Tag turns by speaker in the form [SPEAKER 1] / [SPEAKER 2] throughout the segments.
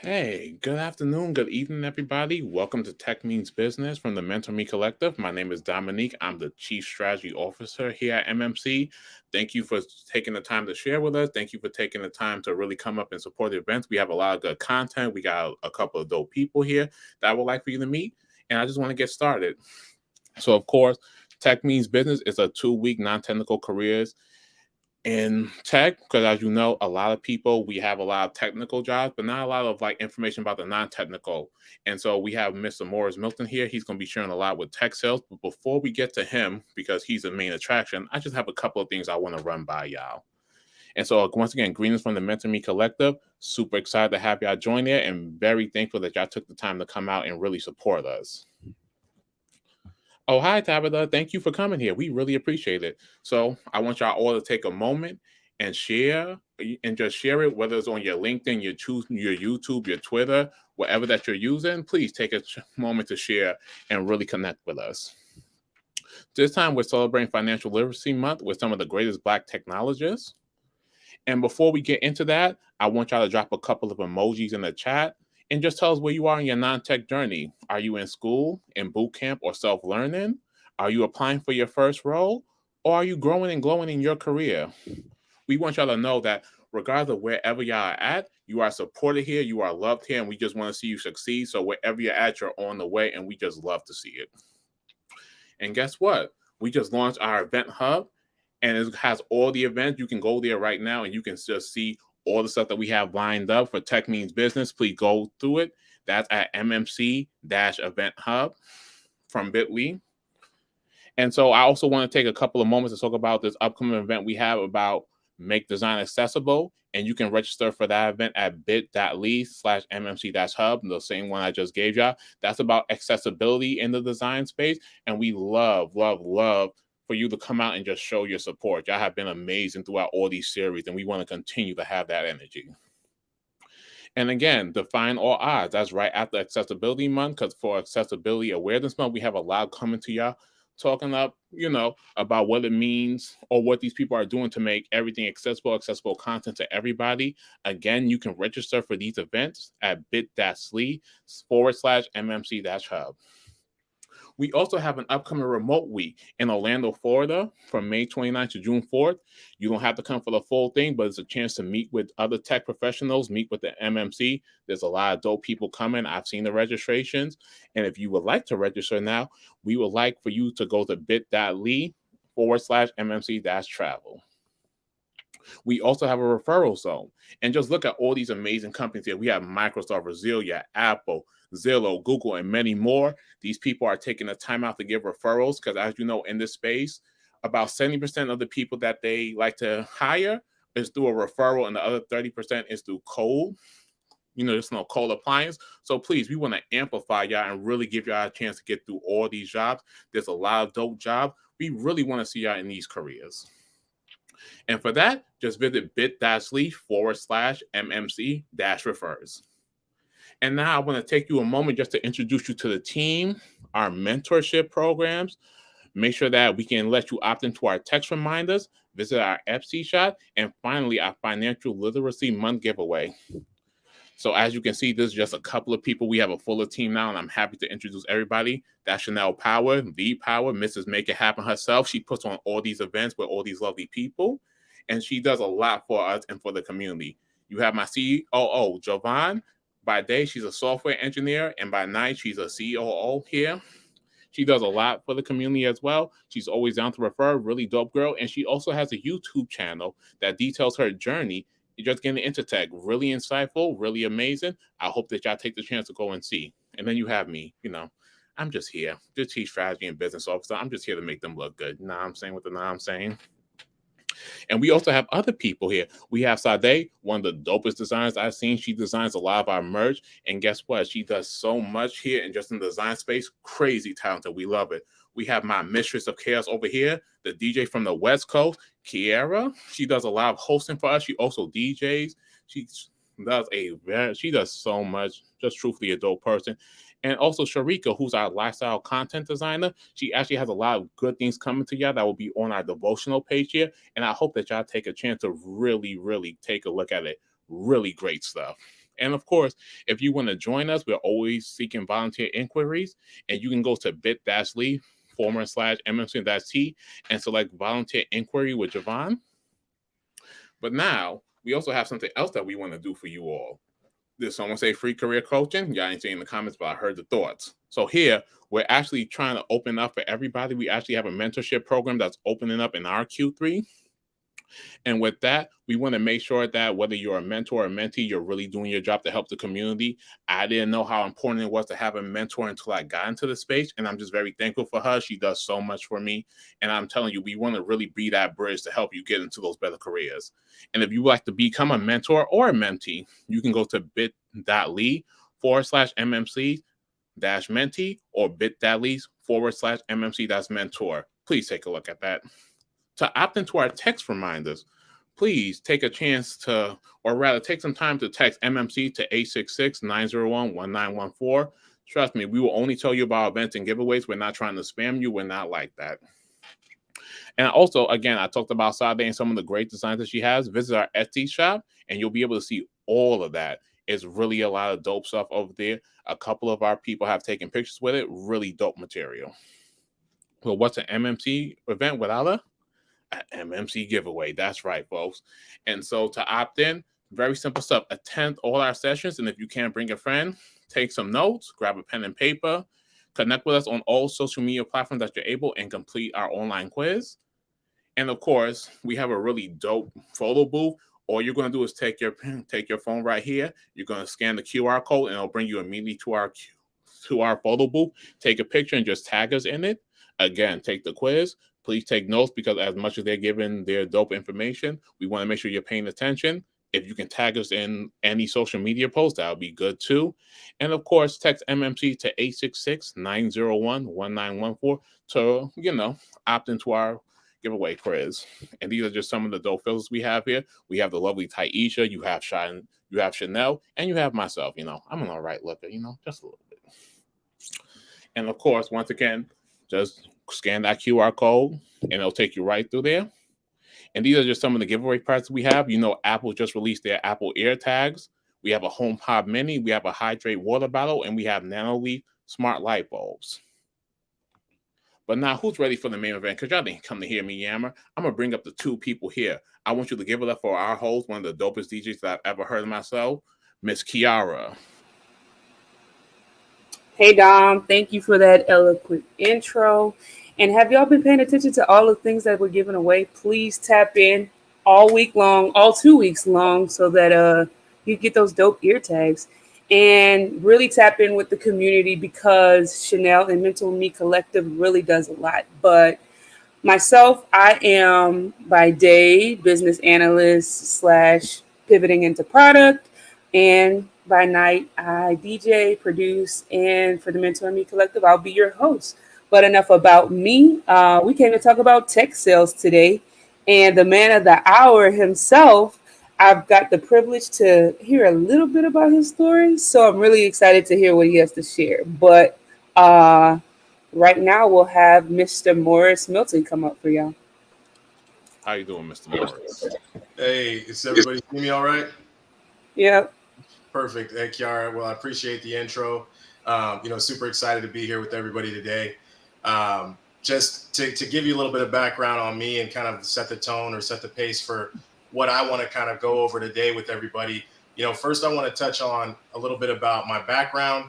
[SPEAKER 1] Hey, good afternoon, good evening, everybody. Welcome to Tech Means Business from the Mentor Me Collective. My name is Dominique. I'm the Chief Strategy Officer here at MMC. Thank you for taking the time to share with us. Thank you for taking the time to really come up and support the events. We have a lot of good content. We got a couple of dope people here that I would like for you to meet. And I just want to get started. So, of course, Tech Means Business is a 2 week non technical careers in tech because as you know a lot of people we have a lot of technical jobs but not a lot of like information about the non-technical, and so we have Mr. Morris Milton here. He's going to be sharing a lot with tech sales, but before we get to him, because he's the main attraction, I just have a couple of things I want to run by y'all. And so once again, greetings from the Mentor Me Collective. Super excited to have y'all join there and very thankful that y'all took the time to come out and really support us. Oh, hi, Tabitha. Thank you for coming here. We really appreciate it. So I want y'all all to take a moment and share and just share it, whether it's on your LinkedIn, your YouTube, your Twitter, whatever that you're using. Please take a moment to share and really connect with us. This time we're celebrating Financial Literacy Month with some of the greatest Black technologists. And before we get into that, I want y'all to drop a couple of emojis in the chat and just tell us where you are in your non-tech journey. Are you in school, in boot camp, or self-learning? Are you applying for your first role? Or are you growing and glowing in your career? We want y'all to know that regardless of wherever y'all are at, you are supported here, you are loved here, and we just want to see you succeed. So wherever you're at, you're on the way, and we just love to see it. And guess what? We just launched our event hub, and it has all the events. You can go there right now and you can just see all the stuff that we have lined up for Tech Means Business. Please go through it. That's at MMC Event Hub from Bitly. And so I also want to take a couple of moments to talk about this upcoming event we have about Make Design Accessible. And you can register for that event at bit.ly/MMC-hub, the same one I just gave y'all. That's about accessibility in the design space. And we love, love, love for you to come out and just show your support. Y'all have been amazing throughout all these series, and we want to continue to have that energy. And again, define all odds. That's right after Accessibility Month, because for Accessibility Awareness Month, we have a lot coming to y'all talking up, about what it means or what these people are doing to make everything accessible content to everybody. Again, you can register for these events at bit.ly/MMC-hub. We also have an upcoming remote week in Orlando, Florida from May 29th to June 4th. You don't have to come for the full thing, but it's a chance to meet with other tech professionals, meet with the MMC. There's a lot of dope people coming. I've seen the registrations. And if you would like to register now, we would like for you to go to bit.ly/MMC-travel. We also have a referral zone. And just look at all these amazing companies here. We have Microsoft, Brasilia, Apple, Zillow, Google, and many more. These people are taking the time out to give referrals because, as you know, in this space, about 70% of the people that they like to hire is through a referral, and the other 30% is through cold. There's no cold appliance. So please, we want to amplify y'all and really give y'all a chance to get through all these jobs. There's a lot of dope jobs. We really want to see y'all in these careers. And for that, just visit bit.ly/MMC-refers. And now I want to take you a moment just to introduce you to the team, our mentorship programs. Make sure that we can let you opt into our text reminders, visit our FC shop, and finally our Financial Literacy Month giveaway. So as you can see, this is just a couple of people. We have a fuller team now, and I'm happy to introduce everybody. That's Chanel Power, the Power, Mrs. Make It Happen herself. She puts on all these events with all these lovely people, and she does a lot for us and for the community. You have my COO, Jovan. By day, she's a software engineer, and by night, she's a COO here. She does a lot for the community as well. She's always down to refer, really dope girl. And she also has a YouTube channel that details her journey just getting into tech. Really insightful, really amazing. I hope that y'all take the chance to go and see. And then you have me, I'm just here, the Chief Strategy and Business Officer. I'm just here to make them look good. Know what I'm saying? What the know I'm saying? And we also have other people here. We have Sade, one of the dopest designers I've seen. She designs a lot of our merch. And guess what? She does so much here and just in the design space. Crazy talented. We love it. We have my mistress of chaos over here, the DJ from the West Coast, Kiara. She does a lot of hosting for us. She also DJs. She does so much. Just truthfully a dope person. And also Sharika, who's our lifestyle content designer. She actually has a lot of good things coming to y'all that will be on our devotional page here. And I hope that y'all take a chance to really, really take a look at it. Really great stuff. And of course, if you want to join us, we're always seeking volunteer inquiries, and you can go to bit.ly/MMC-T and select volunteer inquiry with Javon. But now we also have something else that we want to do for you all. Did someone say free career coaching? Y'all ain't saying in the comments, but I heard the thoughts. So here, we're actually trying to open up for everybody. We actually have a mentorship program that's opening up in our Q3. And with that, we want to make sure that whether you're a mentor or a mentee, you're really doing your job to help the community. I didn't know how important it was to have a mentor until I got into the space. And I'm just very thankful for her. She does so much for me. And I'm telling you, we want to really be that bridge to help you get into those better careers. And if you would like to become a mentor or a mentee, you can go to bit.ly/MMC-mentee or bit.ly/MMC-mentor. Please take a look at that. To opt into our text reminders, please take a chance to, or rather take some time to text MMC to 866-901-1914. Trust me, we will only tell you about events and giveaways. We're not trying to spam you. We're not like that. And also, again, I talked about Sade and some of the great designs that she has. Visit our Etsy shop, and you'll be able to see all of that. It's really a lot of dope stuff over there. A couple of our people have taken pictures with it. Really dope material. Well, what's an MMC event without a MMC giveaway? That's right, folks. And so to opt in, very simple stuff. Attend all our sessions, and if you can't bring a friend, take some notes, grab a pen and paper, connect with us on all social media platforms that you're able, and complete our online quiz. And of course, we have a really dope photo booth. All you're going to do is take your phone right here. You're going to scan the QR code, and it'll bring you immediately to our photo booth. Take a picture and just tag us in it. Again, take the quiz. Please take notes, because as much as they're giving their dope information, we want to make sure you're paying attention. If you can tag us in any social media post, that would be good too. And of course, text MMC to 866-901-1914 to, opt into our giveaway quiz. And these are just some of the dope filters we have here. We have the lovely Taisha, you have Chanel, and you have myself. I'm an all right looker, just a little bit. And of course, once again, just scan that QR code, and it'll take you right through there. And these are just some of the giveaway parts we have. Apple just released their Apple AirTags. We have a HomePod Mini. We have a Hydrate water bottle, and we have NanoLeaf smart light bulbs. But now, who's ready for the main event? Because y'all didn't come to hear me yammer. I'm going to bring up the two people here. I want you to give it up for our host, one of the dopest DJs that I've ever heard of myself, Miss Kiara.
[SPEAKER 2] Hey, Dom. Thank you for that eloquent intro. And have y'all been paying attention to all the things that we're giving away? Please tap in all week long, all 2 weeks long, so that you get those dope ear tags. And really tap in with the community, because Chanel and Mental Me Collective really does a lot. But myself, I am by day business analyst / pivoting into product. And by night, I DJ, produce, and for the Mentor Me Collective, I'll be your host. But enough about me. We came to talk about tech sales today. And the man of the hour himself, I've got the privilege to hear a little bit about his story. So I'm really excited to hear what he has to share. But right now, we'll have Mr. Morris Milton come up for y'all.
[SPEAKER 1] How you doing, Mr. Morris?
[SPEAKER 3] Hey, is everybody hear me all right?
[SPEAKER 2] Yep.
[SPEAKER 3] Perfect. Hey, Kiara. Well, I appreciate the intro. Super excited to be here with everybody today. Just to give you a little bit of background on me and kind of set the tone or set the pace for what I want to kind of go over today with everybody. First I want to touch on a little bit about my background.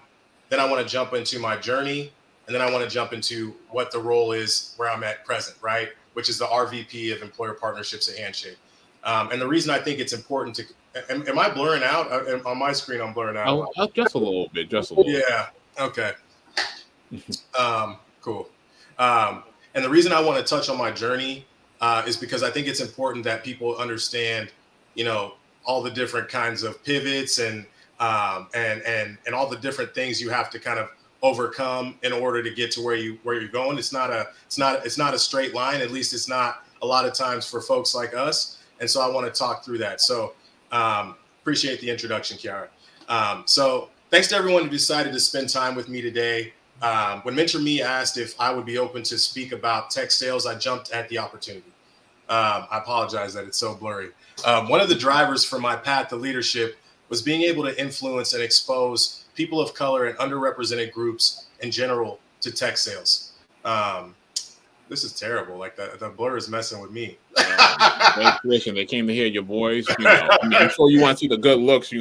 [SPEAKER 3] Then I want to jump into my journey. And then I want to jump into what the role is where I'm at present, right? Which is the RVP of Employer Partnerships at Handshake. And the reason I think it's important to, am I blurring out? On my screen, I'm blurring out.
[SPEAKER 1] Just a little bit,
[SPEAKER 3] Yeah, okay. Cool. And the reason I want to touch on my journey is because I think it's important that people understand, all the different kinds of pivots and all the different things you have to kind of overcome in order to get to where you're going. It's not a straight line. At least it's not a lot of times for folks like us. And so I want to talk through that. So appreciate the introduction, Kiara. So thanks to everyone who decided to spend time with me today. When Mentor Me asked if I would be open to speak about tech sales, I jumped at the opportunity. I apologize that it's so blurry. One of the drivers for my path to leadership was being able to influence and expose people of color and underrepresented groups in general to tech sales. This is terrible. Like the blur is messing with me.
[SPEAKER 1] Listen, they came to hear your voice. I'm sure you want to see the good looks.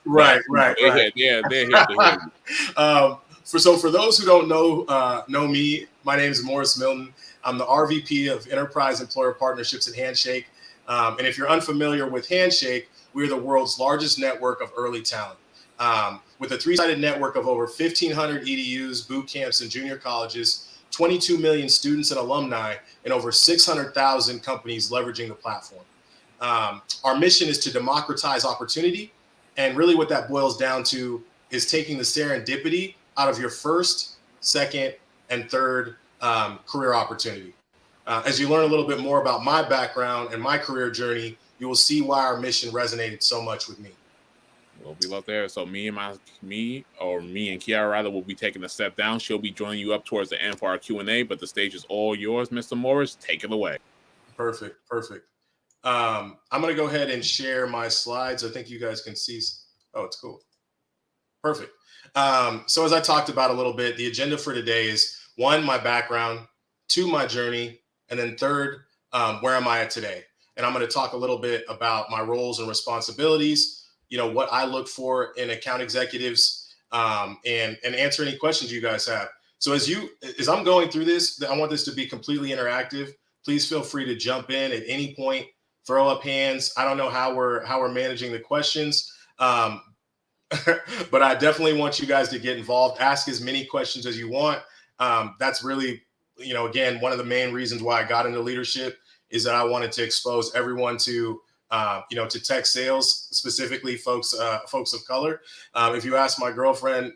[SPEAKER 3] Right.
[SPEAKER 1] They're here to hear you.
[SPEAKER 3] For those who don't know me, my name is Morris Milton. I'm the RVP of Enterprise Employer Partnerships at Handshake. And if you're unfamiliar with Handshake, we're the world's largest network of early talent. With a three-sided network of over 1,500 EDUs, boot camps, and junior colleges, 22 million students and alumni, and over 600,000 companies leveraging the platform. Our mission is to democratize opportunity. And really what that boils down to is taking the serendipity out of your first, second, and third career opportunity. As you learn a little bit more about my background and my career journey, you will see why our mission resonated so much with me.
[SPEAKER 1] We'll be up there. So me and Kiara rather will be taking a step down. She'll be joining you up towards the end for our Q&A, but the stage is all yours, Mr. Morris. Take it away.
[SPEAKER 3] Perfect. I'm going to go ahead and share my slides. I think you guys can see. Oh, it's cool. Perfect. So as I talked about a little bit, the agenda for today is 1, my background, 2, my journey, and then 3rd, where am I at today? And I'm going to talk a little bit about my roles and responsibilities, what I look for in account executives, and answer any questions you guys have. So as I'm going through this, I want this to be completely interactive. Please feel free to jump in at any point, throw up hands. I don't know how we're managing the questions, but I definitely want you guys to get involved. Ask as many questions as you want. That's really, again, one of the main reasons why I got into leadership is that I wanted to expose everyone to tech sales, specifically folks of color. If you ask my girlfriend,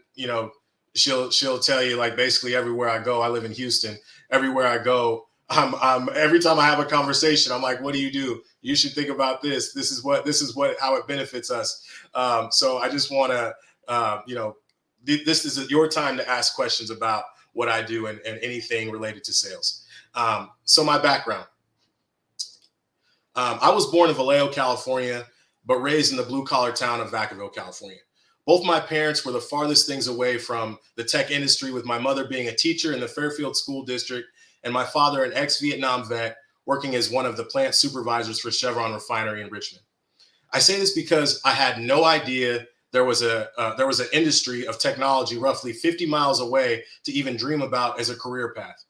[SPEAKER 3] she'll tell you, like, basically everywhere I go, I live in Houston. Everywhere I go, every time I have a conversation, I'm like, what do? You should think about this. This is how it benefits us. So I just want to, this is your time to ask questions about what I do and anything related to sales. So my background. I was born in Vallejo, California, but raised in the blue-collar town of Vacaville, California. Both my parents were the farthest things away from the tech industry, with my mother being a teacher in the Fairfield School District and my father an ex-Vietnam vet working as one of the plant supervisors for Chevron Refinery in Richmond. I say this because I had no idea there was an industry of technology roughly 50 miles away to even dream about as a career path.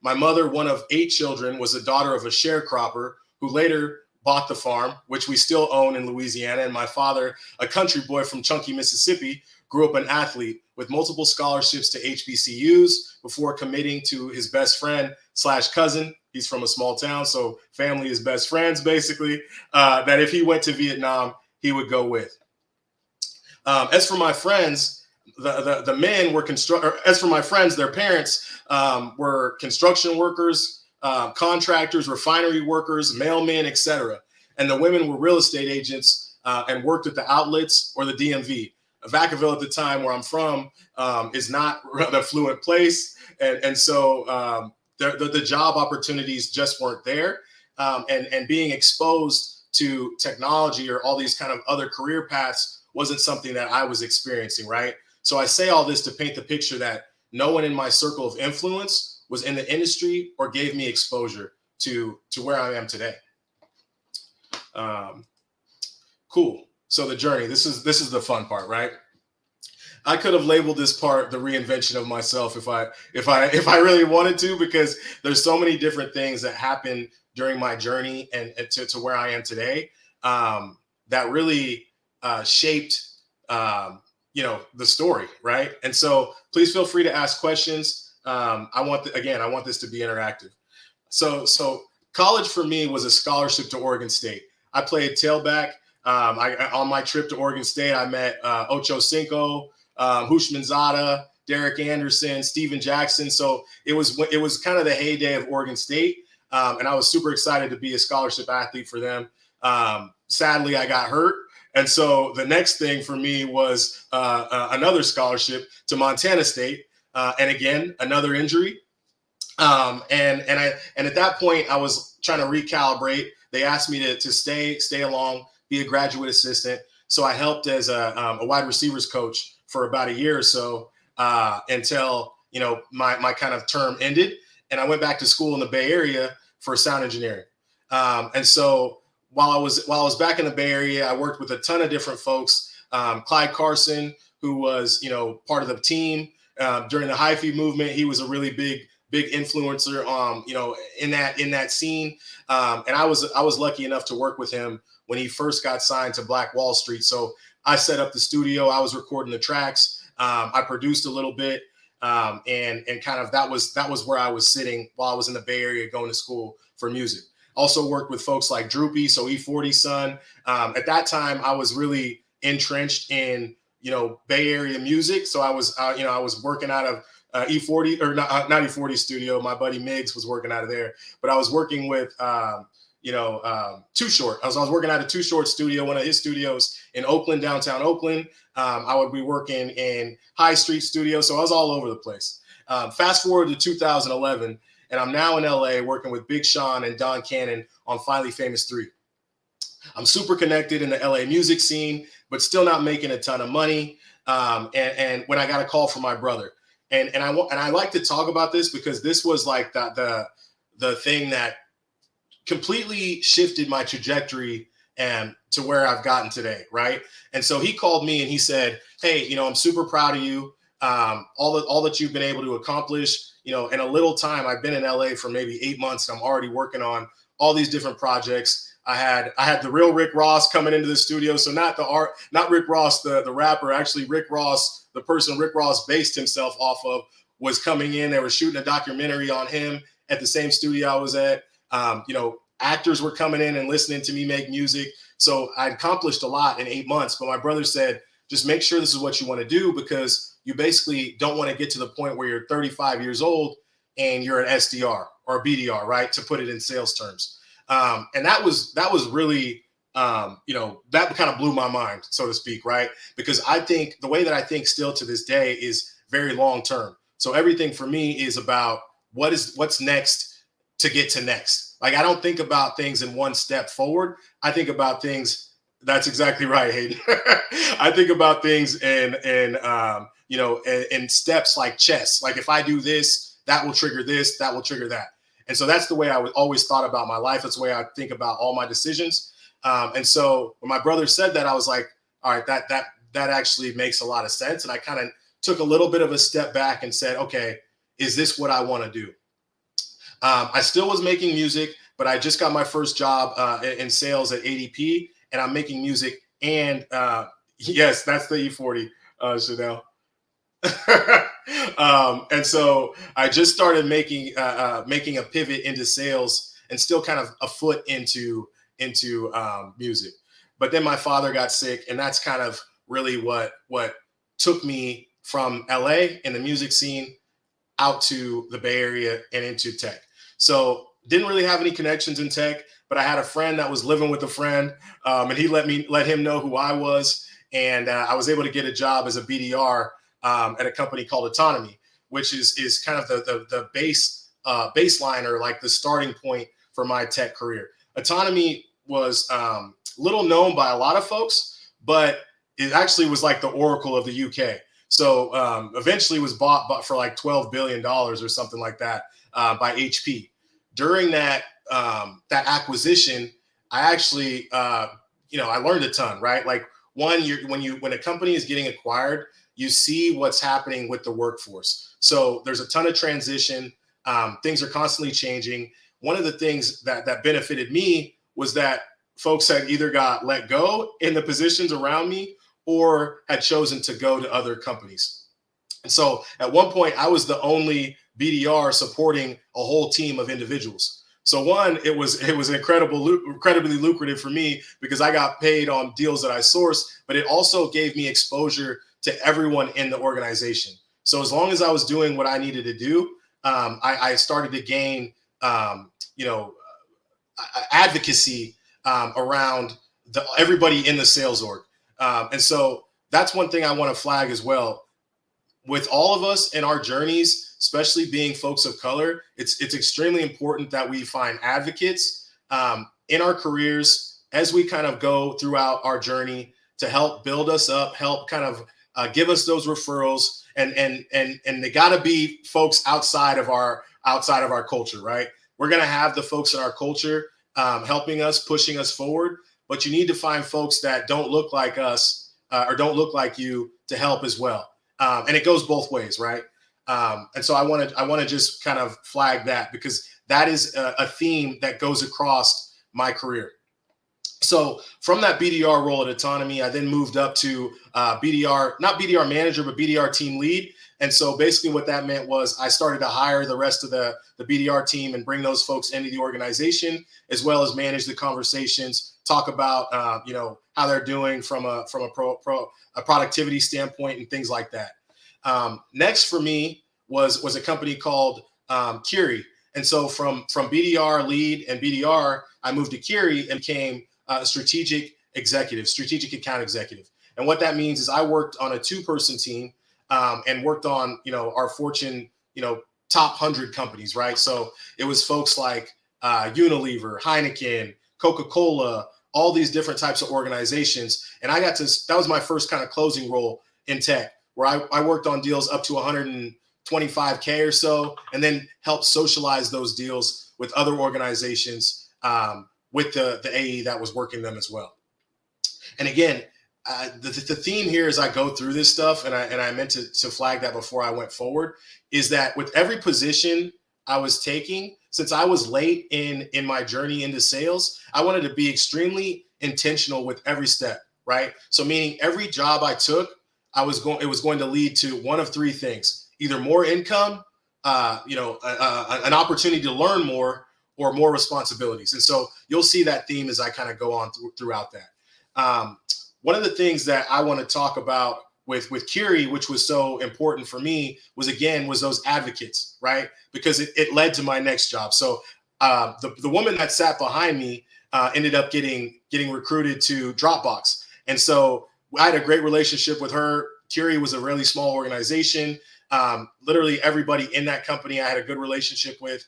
[SPEAKER 3] My mother, one of 8 children, was the daughter of a sharecropper who later bought the farm, which we still own in Louisiana. And my father, a country boy from Chunky, Mississippi, grew up an athlete with multiple scholarships to HBCUs before committing to his best friend / cousin. He's from a small town, so family is best friends, basically, that if he went to Vietnam, he would go with. As for my friends, the men were their parents were construction workers, contractors, refinery workers, mailmen, etc. And the women were real estate agents and worked at the outlets or the DMV. Vacaville at the time, where I'm from, is not an affluent place. And so the job opportunities just weren't there. And being exposed to technology or all these kind of other career paths wasn't something that I was experiencing, right? So I say all this to paint the picture that no one in my circle of influence was in the industry or gave me exposure to where I am today. Cool. So the journey, this is the fun part, right? I could have labeled this part the reinvention of myself if I really wanted to, because there's so many different things that happened during my journey and to where I am today that really shaped the story, right? And so please feel free to ask questions. I want this to be interactive. So college for me was a scholarship to Oregon State. I played tailback. On my trip to Oregon State, I met Ocho Cinco, Hushmanzada, Derek Anderson, Steven Jackson. So it was kind of the heyday of Oregon State, and I was super excited to be a scholarship athlete for them. Sadly, I got hurt. And so the next thing for me was another scholarship to Montana State. And again, another injury. And at that point, I was trying to recalibrate. They asked me to stay along, be a graduate assistant. So I helped as a wide receivers coach for about a year or so until, you know, my kind of term ended. And I went back to school in the Bay Area for sound engineering. And so while I was back in the Bay Area, I worked with a ton of different folks. Clyde Carson, who was, you know, part of the team during the hyphy movement. He was a really big influencer, you know, in that scene. And I was lucky enough to work with him when he first got signed to Black Wall Street. So I set up the studio. I was recording the tracks. I produced a little bit, and kind of that was where I was sitting while I was in the Bay Area going to school for music. Also worked with folks like Droopy, so E40's son. At that time, I was really entrenched in, you know, Bay Area music. So I was working out of E40, or not E40 studio. My buddy Miggs was working out of there, but I was working with Too Short. I was working out of Too Short studio, one of his studios in Oakland, downtown Oakland. I would be working in High Street studio, so I was all over the place. Fast forward to 2011, and I'm now in LA working with Big Sean and Don Cannon on Finally Famous 3. I'm super connected in the LA music scene, but still not making a ton of money. And when I got a call from my brother, and I like to talk about this because this was like the thing that completely shifted my trajectory and to where I've gotten today, right? And so he called me and he said, "Hey, you know, I'm super proud of you. All that you've been able to accomplish, you know, in a little time. I've been in LA for maybe 8 months, and I'm already working on all these different projects. I had the real Rick Ross coming into the studio. So not Rick Ross, the rapper, actually Rick Ross, the person Rick Ross based himself off of, was coming in. They were shooting a documentary on him at the same studio I was at. You know, actors were coming in and listening to me make music. So I accomplished a lot in 8 months. But my brother said, just make sure this is what you want to do, because you basically don't want to get to the point where you're 35 years old and you're an SDR or a BDR, right? To put it in sales terms. And that was really, that kind of blew my mind, so to speak, right? Because I think the way that I think still to this day is very long term. So everything for me is about what's next to get to next. Like, I don't think about things in one step forward. I think about things. That's exactly right, Hayden. I think about things in steps like chess. Like, if I do this, that will trigger this, that will trigger that. And so that's the way I would always thought about my life. That's the way I think about all my decisions. And so when my brother said that, I was like, all right, that actually makes a lot of sense. And I kind of took a little bit of a step back and said, okay, is this what I want to do? I still was making music, but I just got my first job in sales at ADP, and I'm making music. And yes, that's the E40, Chanel. And so I just started making a pivot into sales, and still kind of a foot into music. But then my father got sick, and that's kind of really what took me from LA in the music scene out to the Bay Area and into tech. So didn't really have any connections in tech, but I had a friend that was living with a friend, and he let him know who I was, and I was able to get a job as a BDR at a company called Autonomy, which is kind of the baseline, or like the starting point for my tech career. Autonomy was little known by a lot of folks, but it actually was like the Oracle of the UK. So eventually was bought for like $12 billion or something like that by HP. During that acquisition, I actually I learned a ton, right? Like, when a company is getting acquired, you see what's happening with the workforce. So there's a ton of transition. Things are constantly changing. One of the things that benefited me was that folks had either got let go in the positions around me, or had chosen to go to other companies. And so at one point, I was the only BDR supporting a whole team of individuals. So one, it was incredibly lucrative for me, because I got paid on deals that I sourced, but it also gave me exposure to everyone in the organization. So as long as I was doing what I needed to do, I started to gain, advocacy around everybody in the sales org. And so that's one thing I want to flag as well. With all of us in our journeys, especially being folks of color, it's extremely important that we find advocates in our careers as we kind of go throughout our journey, to help build us up, help kind of give us those referrals, and they got to be folks outside of our culture, right? We're going to have the folks in our culture helping us, pushing us forward, but you need to find folks that don't look like us or don't look like you to help as well. And it goes both ways, right? And so I want to just kind of flag that, because that is a theme that goes across my career. So from that BDR role at Autonomy, I then moved up to BDR, not BDR manager, but BDR team lead. And so basically what that meant was I started to hire the rest of the BDR team and bring those folks into the organization, as well as manage the conversations, talk about, how they're doing from a productivity standpoint and things like that. Next for me was a company called Curie. And so from BDR lead and BDR, I moved to Curie and became a strategic account executive. And what that means is I worked on a 2-person team and worked on, our Fortune, top 100 companies, right? So it was folks like Unilever, Heineken, Coca-Cola, all these different types of organizations. And that was my first kind of closing role in tech, where I worked on deals up to 125K or so, and then helped socialize those deals with other organizations with the AE that was working them as well. And again, the theme here as I go through this stuff, and I meant to flag that before I went forward, is that with every position I was taking, since I was late in my journey into sales, I wanted to be extremely intentional with every step, right? So meaning every job I took, it was going to lead to one of 3 things: either more income, an opportunity to learn more, or more responsibilities. And so you'll see that theme as I kind of go on throughout that. One of the things that I want to talk about with Curie, which was so important for me, was those advocates, right? Because it led to my next job. So the woman that sat behind me ended up getting recruited to Dropbox. And so I had a great relationship with her. Curie was a really small organization. Literally everybody in that company I had a good relationship with.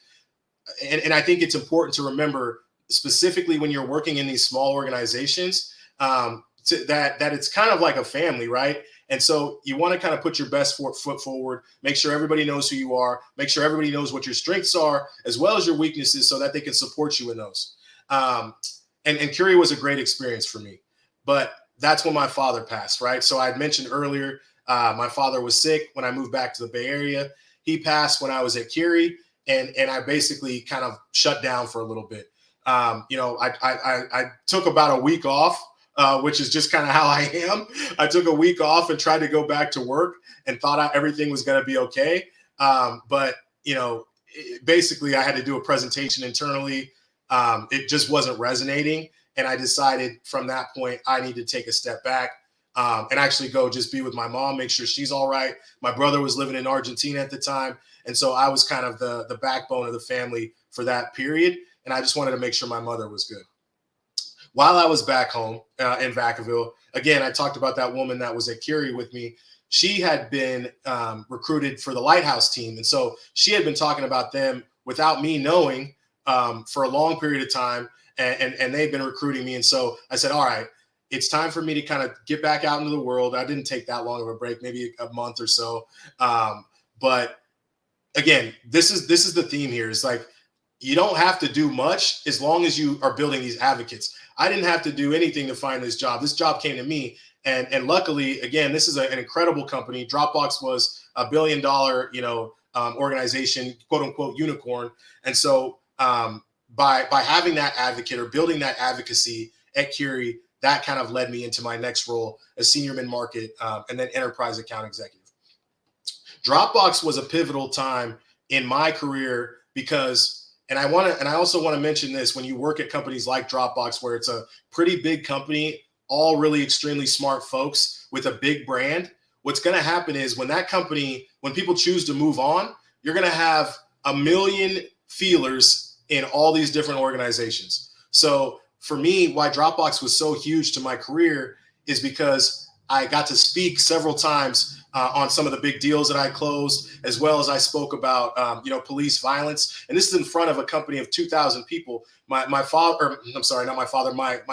[SPEAKER 3] And I think it's important to remember, specifically when you're working in these small organizations, that it's kind of like a family, right? And so you want to kind of put your best foot forward, make sure everybody knows who you are, make sure everybody knows what your strengths are, as well as your weaknesses, so that they can support you in those. And Curie was a great experience for me. But that's when my father passed, right? So I had mentioned earlier, my father was sick when I moved back to the Bay Area. He passed when I was at Curie. And I basically kind of shut down for a little bit. I took about a week off, which is just kind of how I am. I took a week off and tried to go back to work and thought everything was going to be okay. But basically I had to do a presentation internally. It just wasn't resonating. And I decided from that point, I need to take a step back and actually go just be with my mom, make sure she's all right. My brother was living in Argentina at the time. And so I was kind of the backbone of the family for that period. And I just wanted to make sure my mother was good. While I was back home in Vacaville, again, I talked about that woman that was at Curie with me. She had been recruited for the Lighthouse team. And so she had been talking about them without me knowing for a long period of time. And they've been recruiting me. And so I said, all right, it's time for me to kind of get back out into the world. I didn't take that long of a break, maybe a month or so. But again, this is the theme here. It's like, you don't have to do much as long as you are building these advocates. I didn't have to do anything to find this job. This job came to me. And luckily, again, this is an incredible company. Dropbox was $1 billion, organization, quote unquote, unicorn. And so by having that advocate or building that advocacy at Curie, that kind of led me into my next role as senior mid-market and then enterprise account executive. Dropbox was a pivotal time in my career because, and I also want to mention this, when you work at companies like Dropbox, where it's a pretty big company, all really extremely smart folks with a big brand, what's going to happen is when people choose to move on, you're going to have 1 million feelers in all these different organizations. So for me, why Dropbox was so huge to my career is because I got to speak several times on some of the big deals that I closed, as well as I spoke about, police violence. And this is in front of a company of 2,000 people. My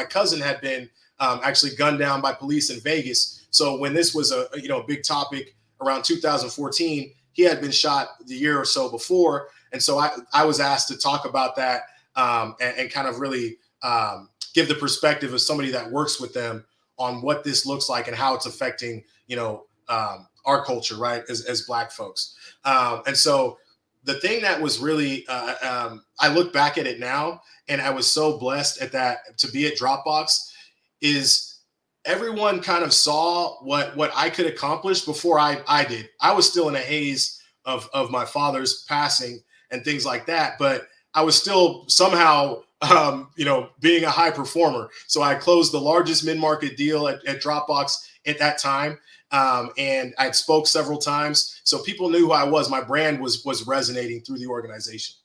[SPEAKER 3] cousin had been actually gunned down by police in Vegas. So when this was a big topic around 2014, he had been shot the year or so before. And so I was asked to talk about that and kind of really give the perspective of somebody that works with them on what this looks like and how it's affecting, our culture, right, as Black folks. And so the thing that was really, I look back at it now, and I was so blessed at that to be at Dropbox, is everyone kind of saw what I could accomplish before I did. I was still in a haze of my father's passing and things like that, but I was still somehow, being a high performer. So I closed the largest mid-market deal at Dropbox at that time. And I spoke several times. So people knew who I was. My brand was resonating through the organization.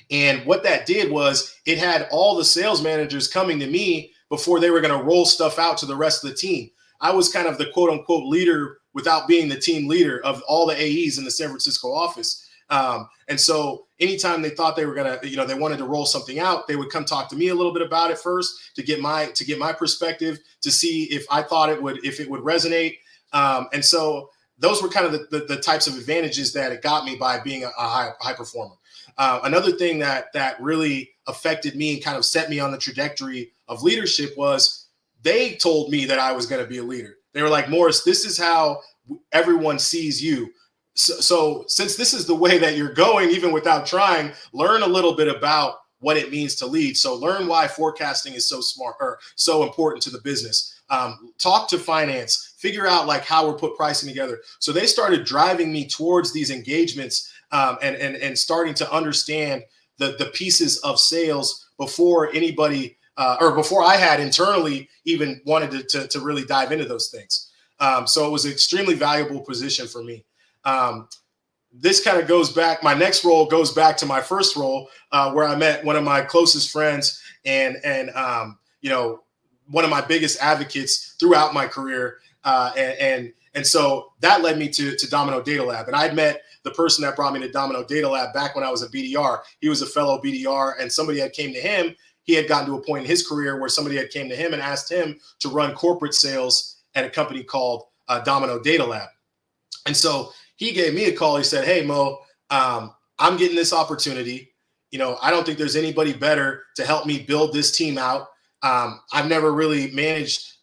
[SPEAKER 3] And what that did was it had all the sales managers coming to me before they were going to roll stuff out to the rest of the team. I was kind of the quote unquote leader without being the team leader of all the AEs in the San Francisco office. And so anytime they thought they were going to, they wanted to roll something out, they would come talk to me a little bit about it first to get my perspective, to see if I thought it would resonate. And so those were kind of the types of advantages that it got me by being a high performer. Another thing that really affected me and kind of set me on the trajectory of leadership was they told me that I was going to be a leader. They were like, Morris, this is how everyone sees you. So since this is the way that you're going, even without trying, learn a little bit about what it means to lead. So learn why forecasting is so smart or so important to the business. Talk to finance, figure out like how we're put pricing together. So they started driving me towards these engagements and starting to understand the pieces of sales before anybody or before I had internally even wanted to really dive into those things. So it was an extremely valuable position for me. This kind of goes back. My next role goes back to my first role, where I met one of my closest friends and one of my biggest advocates throughout my career. And so that led me to Domino Data Lab. And I'd met the person that brought me to Domino Data Lab back when I was a BDR. He was a fellow BDR, and somebody had came to him. He had gotten to a point in his career where somebody had came to him and asked him to run corporate sales at a company called Domino Data Lab. And so he gave me a call. He said, "Hey, Mo, I'm getting this opportunity. I don't think there's anybody better to help me build this team out. I've never really managed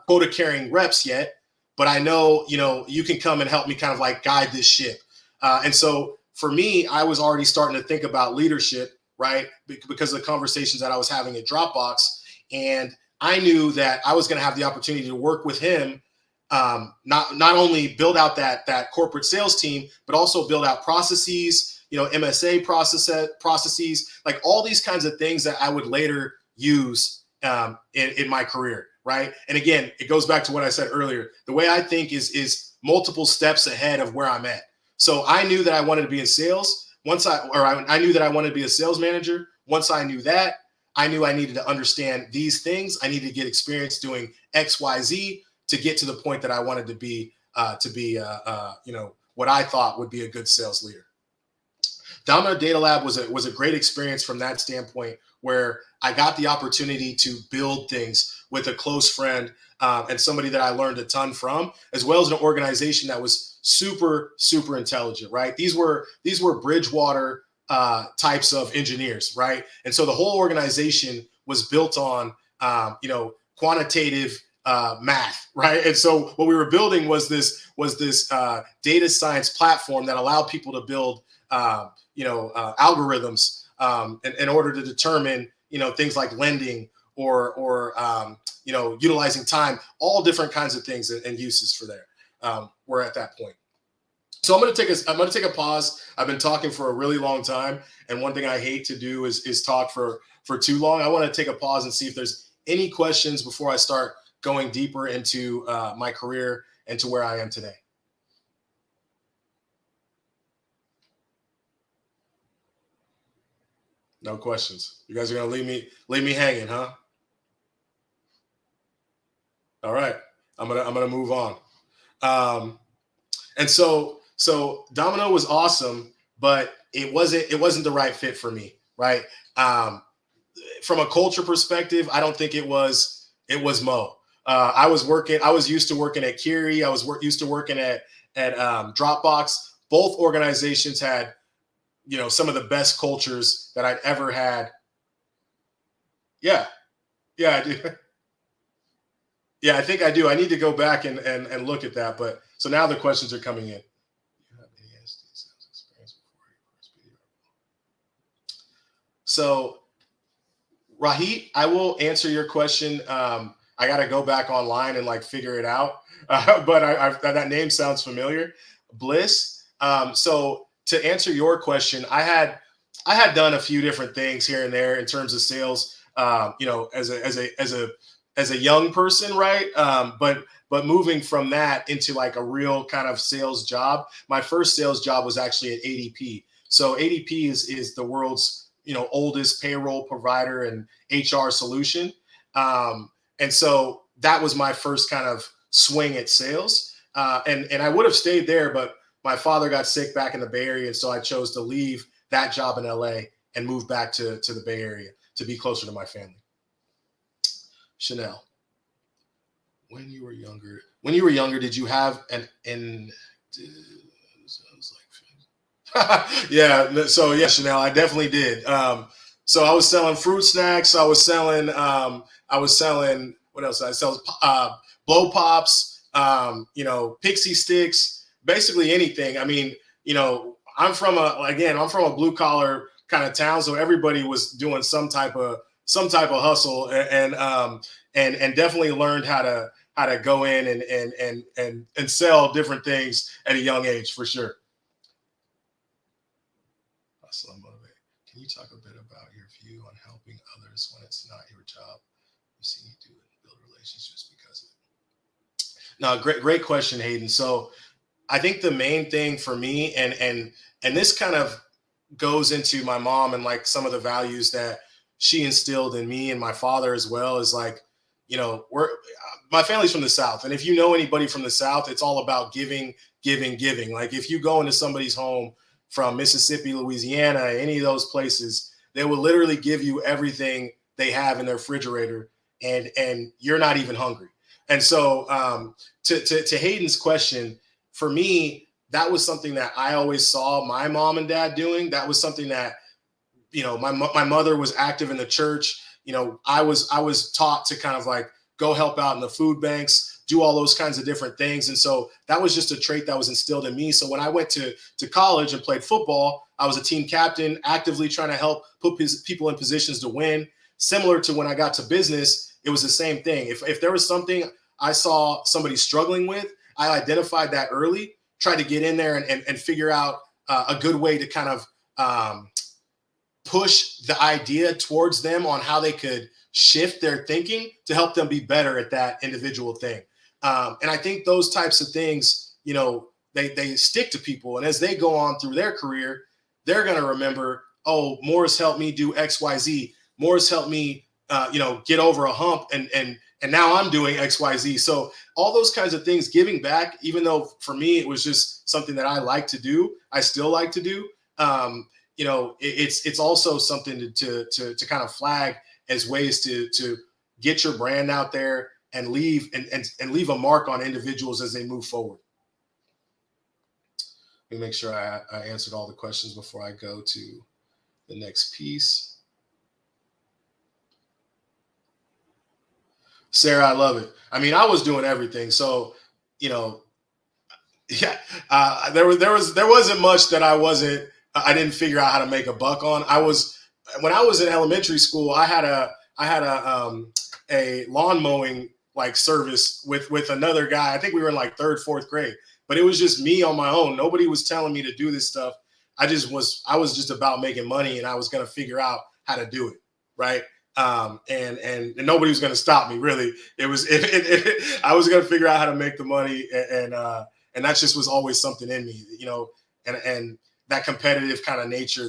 [SPEAKER 3] quota carrying reps yet, but I know, you can come and help me kind of like guide this ship." And so for me, I was already starting to think about leadership, right? Because of the conversations that I was having at Dropbox. And I knew that I was going to have the opportunity to work with him, not only build out that corporate sales team, but also build out processes, MSA processes, like all these kinds of things that I would later use in my career, right? And again, it goes back to what I said earlier. The way I think is multiple steps ahead of where I'm at. So I knew that I wanted to be in sales. I knew that I wanted to be a sales manager. Once I knew that, I knew I needed to understand these things. I needed to get experience doing X, Y, Z to get to the point that I wanted to be what I thought would be a good sales leader. Domino Data Lab was a great experience from that standpoint, where I got the opportunity to build things with a close friend and somebody that I learned a ton from, as well as an organization that was super, super intelligent, right? These were Bridgewater types of engineers, right? And so the whole organization was built on, quantitative math, right? And so what we were building was this data science platform that allowed people to build, algorithms in order to determine, things like lending or utilizing time, all different kinds of things and uses for there. We're at that point. So I'm going to take a pause. I've been talking for a really long time, and one thing I hate to do is talk for too long. I want to take a pause and see if there's any questions before I start going deeper into my career and to where I am today. No questions. You guys are gonna leave me hanging, huh? All right, I'm gonna move on. And so Domino was awesome, but it wasn't the right fit for me, right? From a culture perspective, I don't think it was It was Mo. I was used to working at Kiri. I was used to working at Dropbox. Both organizations had, some of the best cultures that I'd ever had. Yeah, yeah, I do. Yeah, I think I do. I need to go back and look at that. But so now the questions are coming in. You have any sales experience before your first video? So, Rahit, I will answer your question. I got to go back online and figure it out. But that name sounds familiar. Bliss. So to answer your question, I had done a few different things here and there in terms of sales. As a young person, right? But moving from that into a real kind of sales job. My first sales job was actually at ADP. So ADP is the world's oldest payroll provider and HR solution. And so that was my first kind of swing at sales. And I would have stayed there, but my father got sick back in the Bay Area. And so I chose to leave that job in LA and move back to the Bay Area to be closer to my family. Chanel, when you were younger, did you have yeah. So yeah, Chanel, I definitely did. So I was selling fruit snacks. I was selling what else? I sell blow pops, pixie sticks, basically anything. I mean, I'm from a blue collar kind of town, so everybody was doing some type of hustle, and definitely learned how to go in and sell different things at a young age for sure. Hustle and motivate. Can you talk a bit about your view on helping others when it's not your job? You've seen you do it and build relationships because of it. No, great question, Hayden. So I think the main thing for me, and this kind of goes into my mom and some of the values that she instilled in me and my father as well, is my family's from the South. And if you know anybody from the South, it's all about giving. If you go into somebody's home from Mississippi, Louisiana, any of those places, they will literally give you everything they have in their refrigerator, and you're not even hungry. And so to Hayden's question, for me, that was something that I always saw my mom and dad doing. That was something that, my mother was active in the church. I was taught to kind of go help out in the food banks, do all those kinds of different things. And so that was just a trait that was instilled in me. So when I went to college and played football, I was a team captain, actively trying to help put people in positions to win. Similar to when I got to business, it was the same thing. If there was something I saw somebody struggling with, I identified that early, tried to get in there and figure out a good way to kind of push the idea towards them on how they could shift their thinking to help them be better at that individual thing. And I think those types of things, they stick to people. And as they go on through their career, they're going to remember, oh, Morris helped me do X, Y, Z. Morris helped me, get over a hump. And now I'm doing X, Y, Z. So all those kinds of things, giving back, even though for me, it was just something that I like to do, I still like to do. It's also something to kind of flag as ways to get your brand out there and leave a mark on individuals as they move forward. Let me make sure I answered all the questions before I go to the next piece. Sarah, I love it. I mean, I was doing everything. So, yeah, there wasn't much that I didn't figure out how to make a buck on. When I was in elementary school, I had a lawn mowing service with another guy. I think we were in 3rd, 4th grade, but it was just me on my own. Nobody was telling me to do this stuff. I was just about making money, and I was going to figure out how to do it. Right. And nobody was going to stop me, really. I was going to figure out how to make the money. And that just was always something in me, and that competitive kind of nature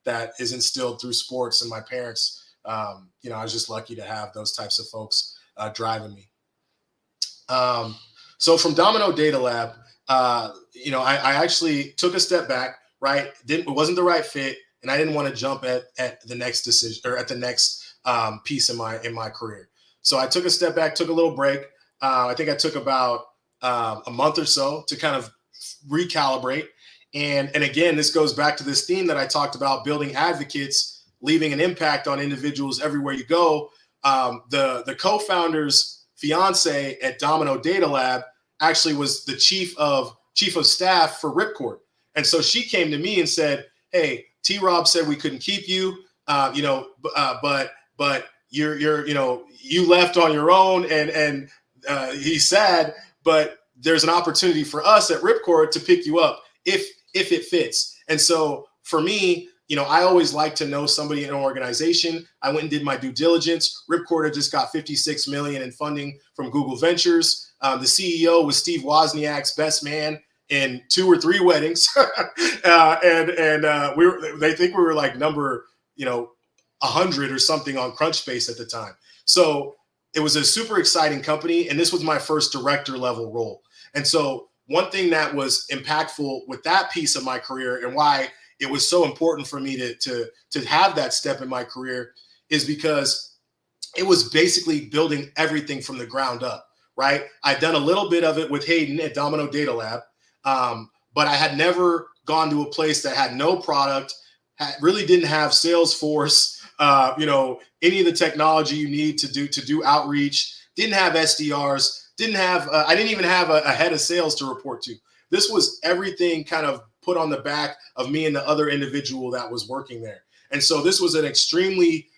[SPEAKER 3] that is instilled through sports and my parents. I was just lucky to have those types of folks driving me. So from Domino Data Lab, I actually took a step back, right? It wasn't the right fit, and I didn't want to jump at the next decision or at the next piece in my career. So I took a step back, took a little break. I think I took about a month or so to kind of recalibrate. And again, this goes back to this theme that I talked about, building advocates, leaving an impact on individuals everywhere you go. The co-founder's fiance at Domino Data Lab actually was the chief of staff for Ripcord. And so she came to me and said, hey, T-Rob said we couldn't keep you, but you left on your own, and he's sad, but there's an opportunity for us at Ripcord to pick you up if it fits. And so for me, I always like to know somebody in an organization. I went and did my due diligence. Ripcord had just got $56 million in funding from Google Ventures. The CEO was Steve Wozniak's best man in 2 or 3 weddings. They think we were like number, 100 or something on Crunchbase at the time. So it was a super exciting company. And this was my first director level role. And so one thing that was impactful with that piece of my career and why it was so important for me to have that step in my career is because it was basically building everything from the ground up, right? I'd done a little bit of it with Hayden at Domino Data Lab, but I had never gone to a place that had no product, really didn't have Salesforce, any of the technology you need to do outreach, didn't have SDRs, I didn't even have a head of sales to report to. This was everything kind of put on the back of me and the other individual that was working there. And so this was an extremely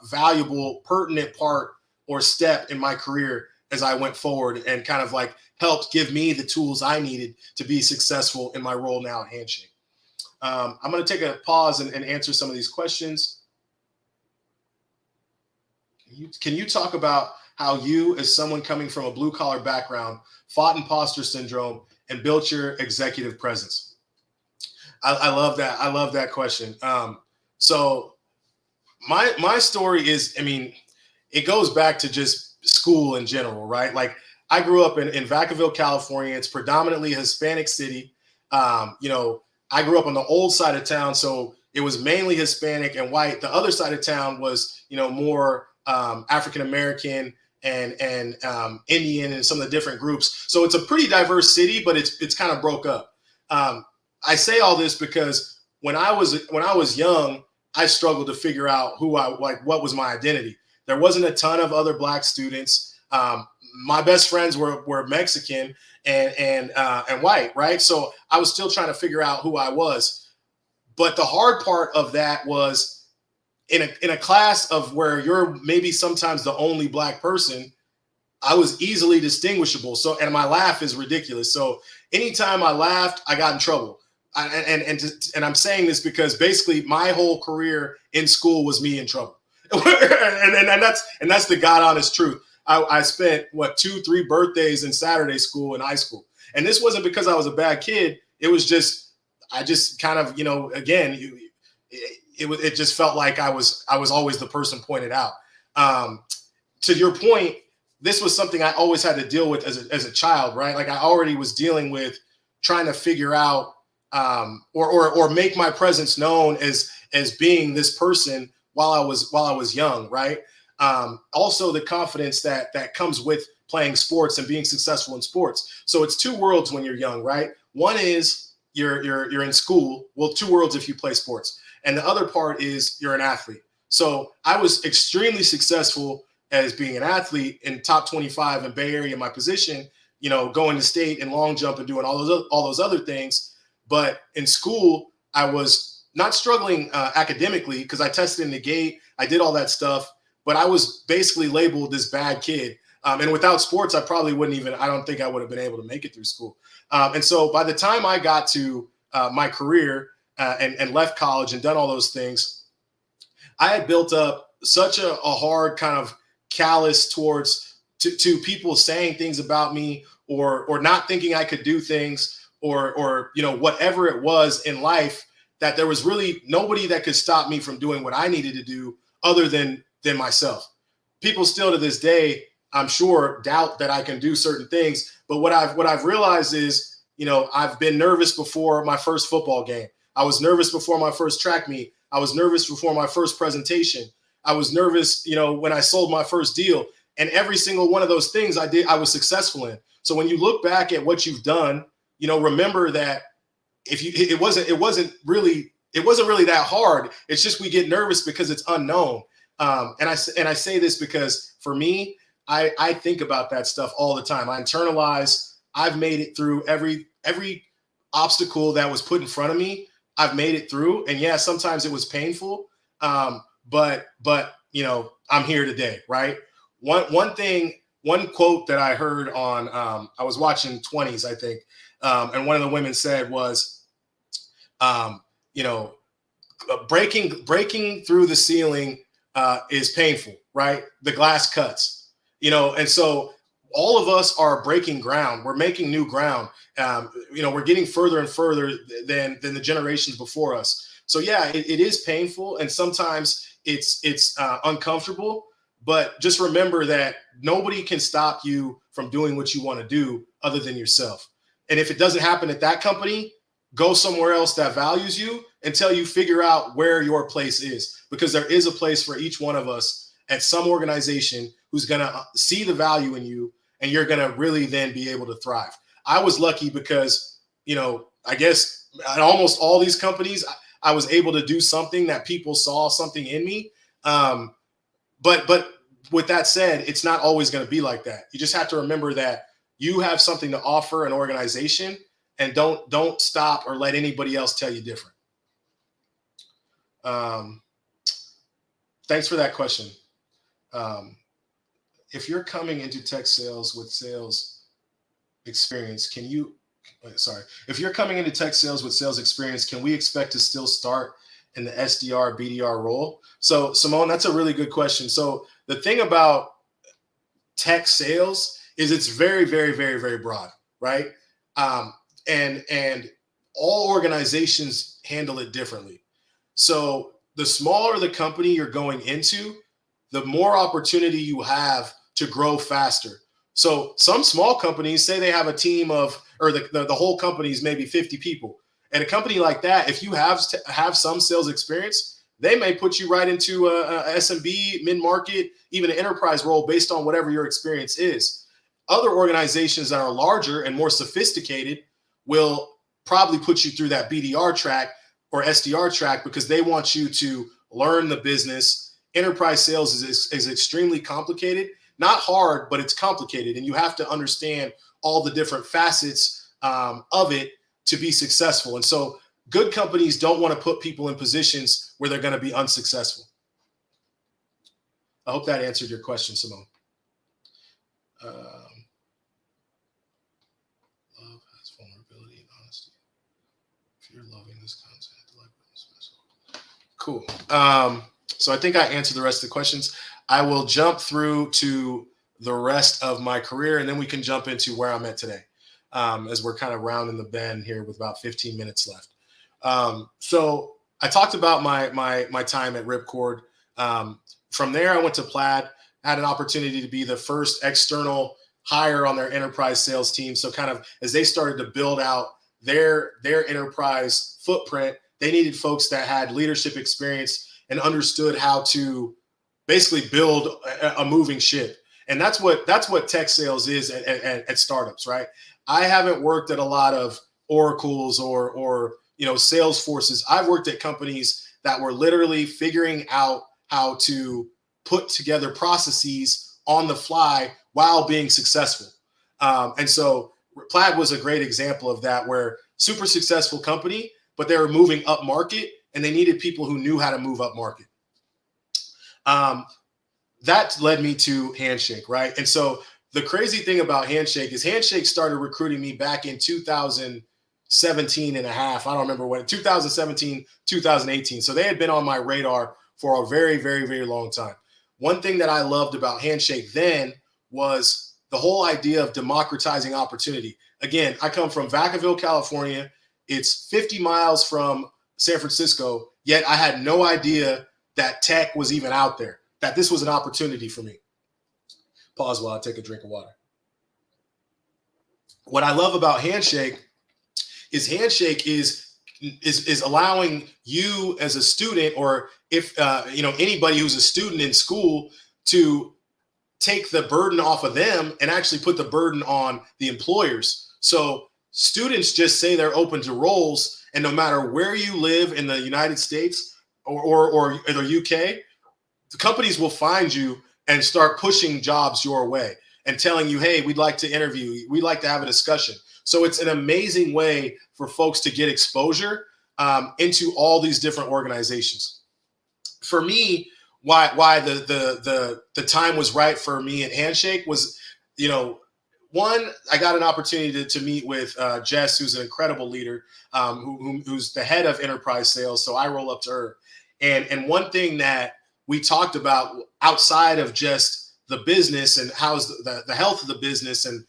[SPEAKER 3] valuable, pertinent part or step in my career as I went forward, and kind of like helped give me the tools I needed to be successful in my role now at Handshake. I'm going to take a pause and answer some of these questions. Can you talk about how you, as someone coming from a blue collar background, fought imposter syndrome and built your executive presence? I love that. I love that question. So my story is, it goes back to just school in general, right? Like I grew up in Vacaville, California. It's predominantly a Hispanic city. I grew up on the old side of town, so it was mainly Hispanic and white. The other side of town was, more African-American and Indian and some of the different groups. So it's a pretty diverse city, but it's kind of broke up. I say all this because when I was young, I struggled to figure out what was my identity. There wasn't a ton of other Black students. My best friends were Mexican and white, right? So I was still trying to figure out who I was. But the hard part of that was in a class of where you're maybe sometimes the only Black person, I was easily distinguishable. So, and my laugh is ridiculous. So anytime I laughed, I got in trouble. And I'm saying this because basically my whole career in school was me in trouble. and that's the God honest truth. I spent 2-3 birthdays in Saturday school in high school. And this wasn't because I was a bad kid. It was just, I just kind of, again, it just felt like I was always the person pointed out. To your point, this was something I always had to deal with as a child, right? Like I already was dealing with trying to figure out or make my presence known as being this person while I was young, right? Also the confidence that comes with playing sports and being successful in sports. So it's 2 worlds when you're young, right? One is you're in school. Well, 2 worlds if you play sports. And the other part is you're an athlete. So I was extremely successful as being an athlete in top 25 in Bay Area in my position, going to state and long jump and doing all those other things. But in school, I was not struggling academically because I tested in the gate. I did all that stuff, but I was basically labeled this bad kid. And without sports, I probably I don't think I would have been able to make it through school. And so by the time I got to my career and left college and done all those things, I had built up such a hard kind of callous towards to people saying things about me or not thinking I could do things or whatever it was in life, that there was really nobody that could stop me from doing what I needed to do other than myself. People still to this day, I'm sure, doubt that I can do certain things. But what I've realized is, I've been nervous before my first football game. I was nervous before my first track meet. I was nervous before my first presentation. I was nervous, when I sold my first deal. And every single one of those things I was successful in. So when you look back at what you've done, remember that it wasn't really that hard. It's just we get nervous because it's unknown. And I say this because for me, I think about that stuff all the time. I internalize. I've made it through every obstacle that was put in front of me. I've made it through, and yeah, sometimes it was painful. But I'm here today, right? One quote that I heard on, I was watching 20s, I think, and one of the women said was, breaking through the ceiling is painful, right? The glass cuts, and so all of us are breaking ground. We're making new ground. We're getting further and further than the generations before us. So yeah, it is painful, and sometimes it's uncomfortable. But just remember that nobody can stop you from doing what you want to do other than yourself. And if it doesn't happen at that company, go somewhere else that values you until you figure out where your place is, because there is a place for each one of us at some organization who's going to see the value in you, and you're going to really then be able to thrive. I was lucky because, I guess at almost all these companies, I was able to do something that people saw something in me. But with that said, it's not always going to be like that. You just have to remember that you have something to offer an organization, and don't stop or let anybody else tell you different. Thanks for that question. If you're coming into tech sales with sales experience, if you're coming into tech sales with sales experience, can we expect to still start in the SDR, BDR role? So Simone, that's a really good question. So the thing about tech sales is it's very, very, very, very broad, right? And all organizations handle it differently. So the smaller the company you're going into, the more opportunity you have to grow faster. So some small companies say they have a team of, or the whole company is maybe 50 people. And a company like that, if you have some sales experience, they may put you right into a SMB, mid-market, even an enterprise role based on whatever your experience is. Other organizations that are larger and more sophisticated will probably put you through that BDR track or SDR track because they want you to learn the business. Enterprise sales is extremely complicated. Not hard, but it's complicated. And you have to understand all the different facets of it to be successful. And so good companies don't want to put people in positions where they're going to be unsuccessful. I hope that answered your question, Simone. Love has vulnerability and honesty. If you're loving this content, cool. So I think I answered the rest of the questions. I will jump through to the rest of my career, and then we can jump into where I'm at today, as we're kind of rounding the bend here with about 15 minutes left. So I talked about my time at Ripcord. From there, I went to Plaid, had an opportunity to be the first external hire on their enterprise sales team. So kind of as they started to build out their enterprise footprint, they needed folks that had leadership experience and understood how to basically build a moving ship. And that's what tech sales is at startups, right? I haven't worked at a lot of Oracles or Salesforces. I've worked at companies that were literally figuring out how to put together processes on the fly while being successful. And so Plaid was a great example of that, where super successful company, but they were moving up market and they needed people who knew how to move up market. That led me to Handshake, right? And so the crazy thing about Handshake is Handshake started recruiting me back in 2017 and a half. I don't remember when, 2017, 2018. So they had been on my radar for a very, very, very long time. One thing that I loved about Handshake then was the whole idea of democratizing opportunity. Again, I come from Vacaville, California. It's 50 miles from San Francisco, yet I had no idea that tech was even out there, that this was an opportunity for me. Pause while I take a drink of water. What I love about Handshake is Handshake is allowing you as a student, or if anybody who's a student in school, to take the burden off of them and actually put the burden on the employers. So students just say they're open to roles, and no matter where you live in the United States or the UK, the companies will find you and start pushing jobs your way and telling you, hey, we'd like to interview you. We'd like to have a discussion. So it's an amazing way for folks to get exposure into all these different organizations. For me, why the time was right for me at Handshake was, one, I got an opportunity to meet with Jess, who's an incredible leader, who's the head of enterprise sales. So I roll up to her. And one thing that we talked about outside of just the business and how's the health of the business and,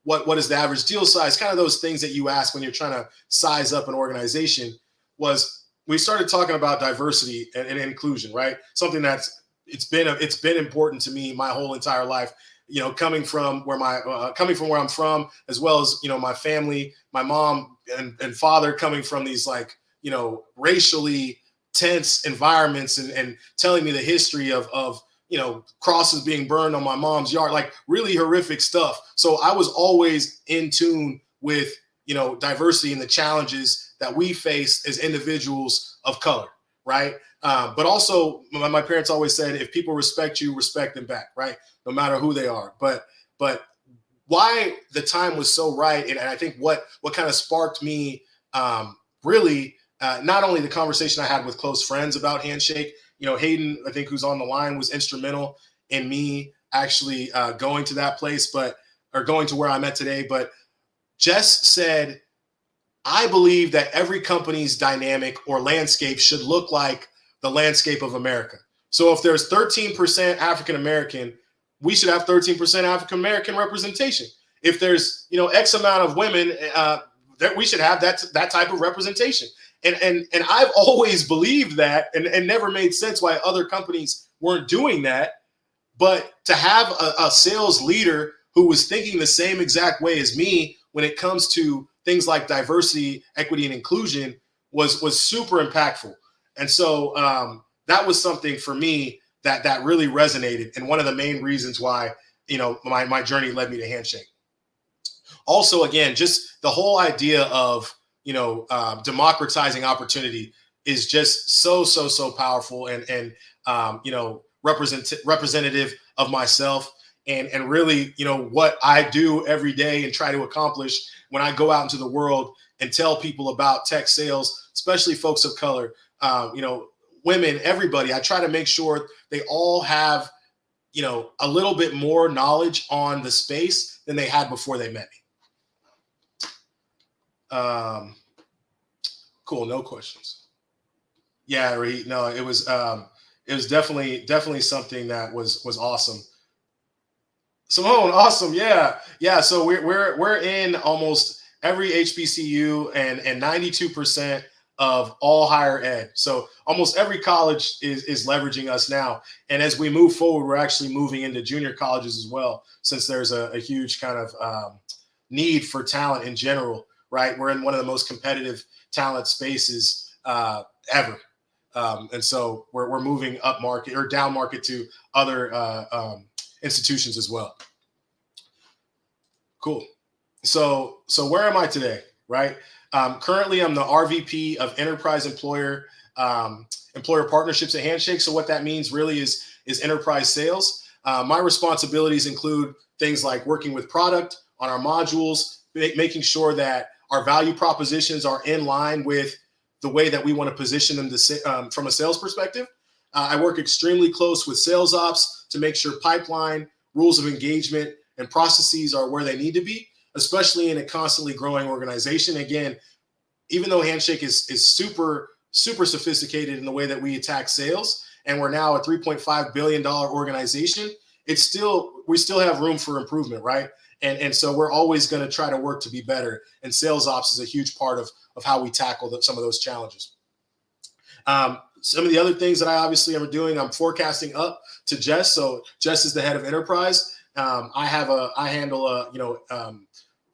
[SPEAKER 3] what is the average deal size, kind of those things that you ask when you're trying to size up an organization, was we started talking about diversity and inclusion, right? Something that's it's been important to me my whole entire life. Coming from where I'm from, as well as my family, my mom and father coming from these racially tense environments and telling me the history of crosses being burned on my mom's yard, like really horrific stuff. So I was always in tune with diversity and the challenges that we face as individuals of color, right? But also, my parents always said, if people respect you, respect them back, right? No matter who they are. But why the time was so right, and I think what kind of sparked me, really, not only the conversation I had with close friends about Handshake, Hayden, I think, who's on the line, was instrumental in me actually going to that place, or going to where I'm at today. But Jess said, I believe that every company's dynamic or landscape should look like the landscape of America. So if there's 13% African American, we should have 13% African American representation. If there's X amount of women, that we should have that type of representation. And I've always believed that, and never made sense why other companies weren't doing that. But to have a sales leader who was thinking the same exact way as me when it comes to things like diversity, equity, and inclusion was super impactful. And so that was something for me that really resonated, and one of the main reasons why my journey led me to Handshake. Also, again, just the whole idea of democratizing opportunity is just so powerful and representative of myself and really what I do every day and try to accomplish when I go out into the world and tell people about tech sales, especially folks of color, women, everybody. I try to make sure they all have a little bit more knowledge on the space than they had before they met me. Cool. No questions. Yeah, no, it was definitely something that was awesome. Simone, awesome. Yeah. So we're in almost every HBCU and 92% of all higher ed. So almost every college is leveraging us now. And as we move forward, we're actually moving into junior colleges as well, since there's a huge kind of need for talent in general, right? We're in one of the most competitive talent spaces ever. And so we're moving up market or down market to other institutions as well. Cool. So where am I today, right? Currently, I'm the RVP of Enterprise Employer Partnerships at Handshake. So what that means really is enterprise sales. My responsibilities include things like working with product on our modules, making sure that our value propositions are in line with the way that we want to position them from a sales perspective. I work extremely close with sales ops to make sure pipeline, rules of engagement, and processes are where they need to be, especially in a constantly growing organization. Again, even though Handshake is super sophisticated in the way that we attack sales, and we're now a $3.5 billion organization, we still have room for improvement, right? And so we're always going to try to work to be better. And sales ops is a huge part of how we tackle some of those challenges. Some of the other things that I obviously am doing, I'm forecasting up to Jess. So Jess is the head of enterprise. I handle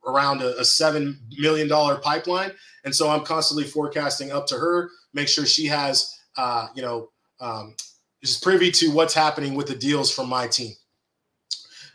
[SPEAKER 3] around a $7 million pipeline. And so I'm constantly forecasting up to her, make sure she has, is privy to what's happening with the deals from my team.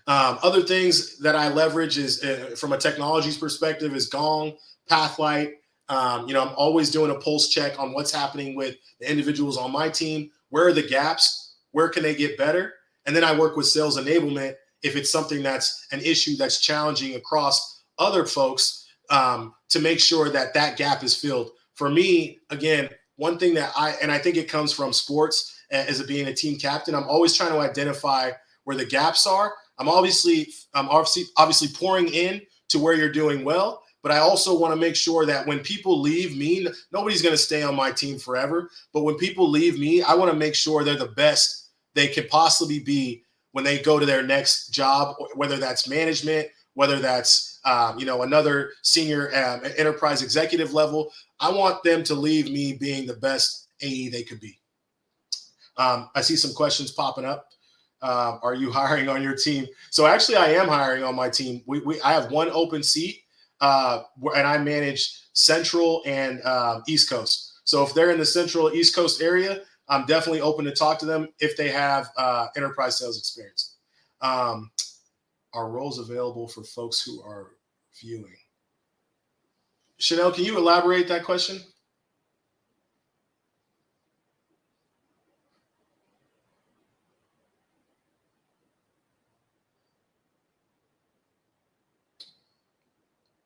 [SPEAKER 3] Other things that I leverage is from a technologies perspective is Gong, Pathlight. I'm always doing a pulse check on what's happening with the individuals on my team. Where are the gaps? Where can they get better? And then I work with sales enablement if it's something that's an issue that's challenging across other folks, to make sure that that gap is filled. For me, again, one thing that I think it comes from sports as being a team captain, I'm always trying to identify where the gaps are. I'm obviously pouring in to where you're doing well, but I also want to make sure that when people leave me, nobody's going to stay on my team forever. But when people leave me, I want to make sure they're the best they could possibly be when they go to their next job, whether that's management, whether that's another senior enterprise executive level. I want them to leave me being the best AE they could be. I see some questions popping up. Are you hiring on your team? So actually, I am hiring on my team. I have one open seat, and I manage Central and East Coast. So if they're in the Central East Coast area, I'm definitely open to talk to them if they have enterprise sales experience. Are roles available for folks who are viewing? Chanel, can you elaborate that question?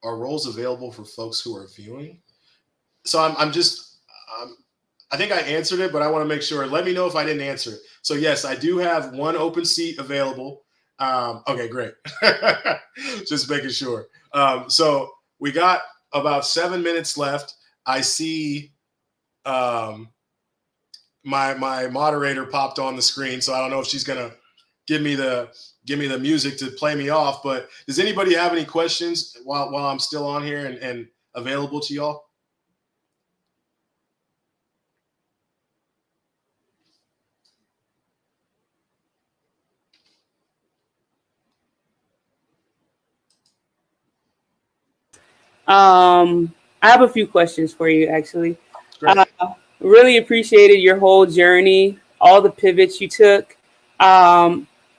[SPEAKER 3] Are roles available for folks who are viewing? So I think I answered it, but I want to make sure. Let me know if I didn't answer it. So yes, I do have one open seat available. Okay, great. Just making sure. So we got about 7 minutes left. I see my moderator popped on the screen, so I don't know if she's gonna give me the music to play me off. But does anybody have any questions while I'm still on here and available to y'all?
[SPEAKER 2] I have a few questions for you, actually. Really appreciated your whole journey, all the pivots you took.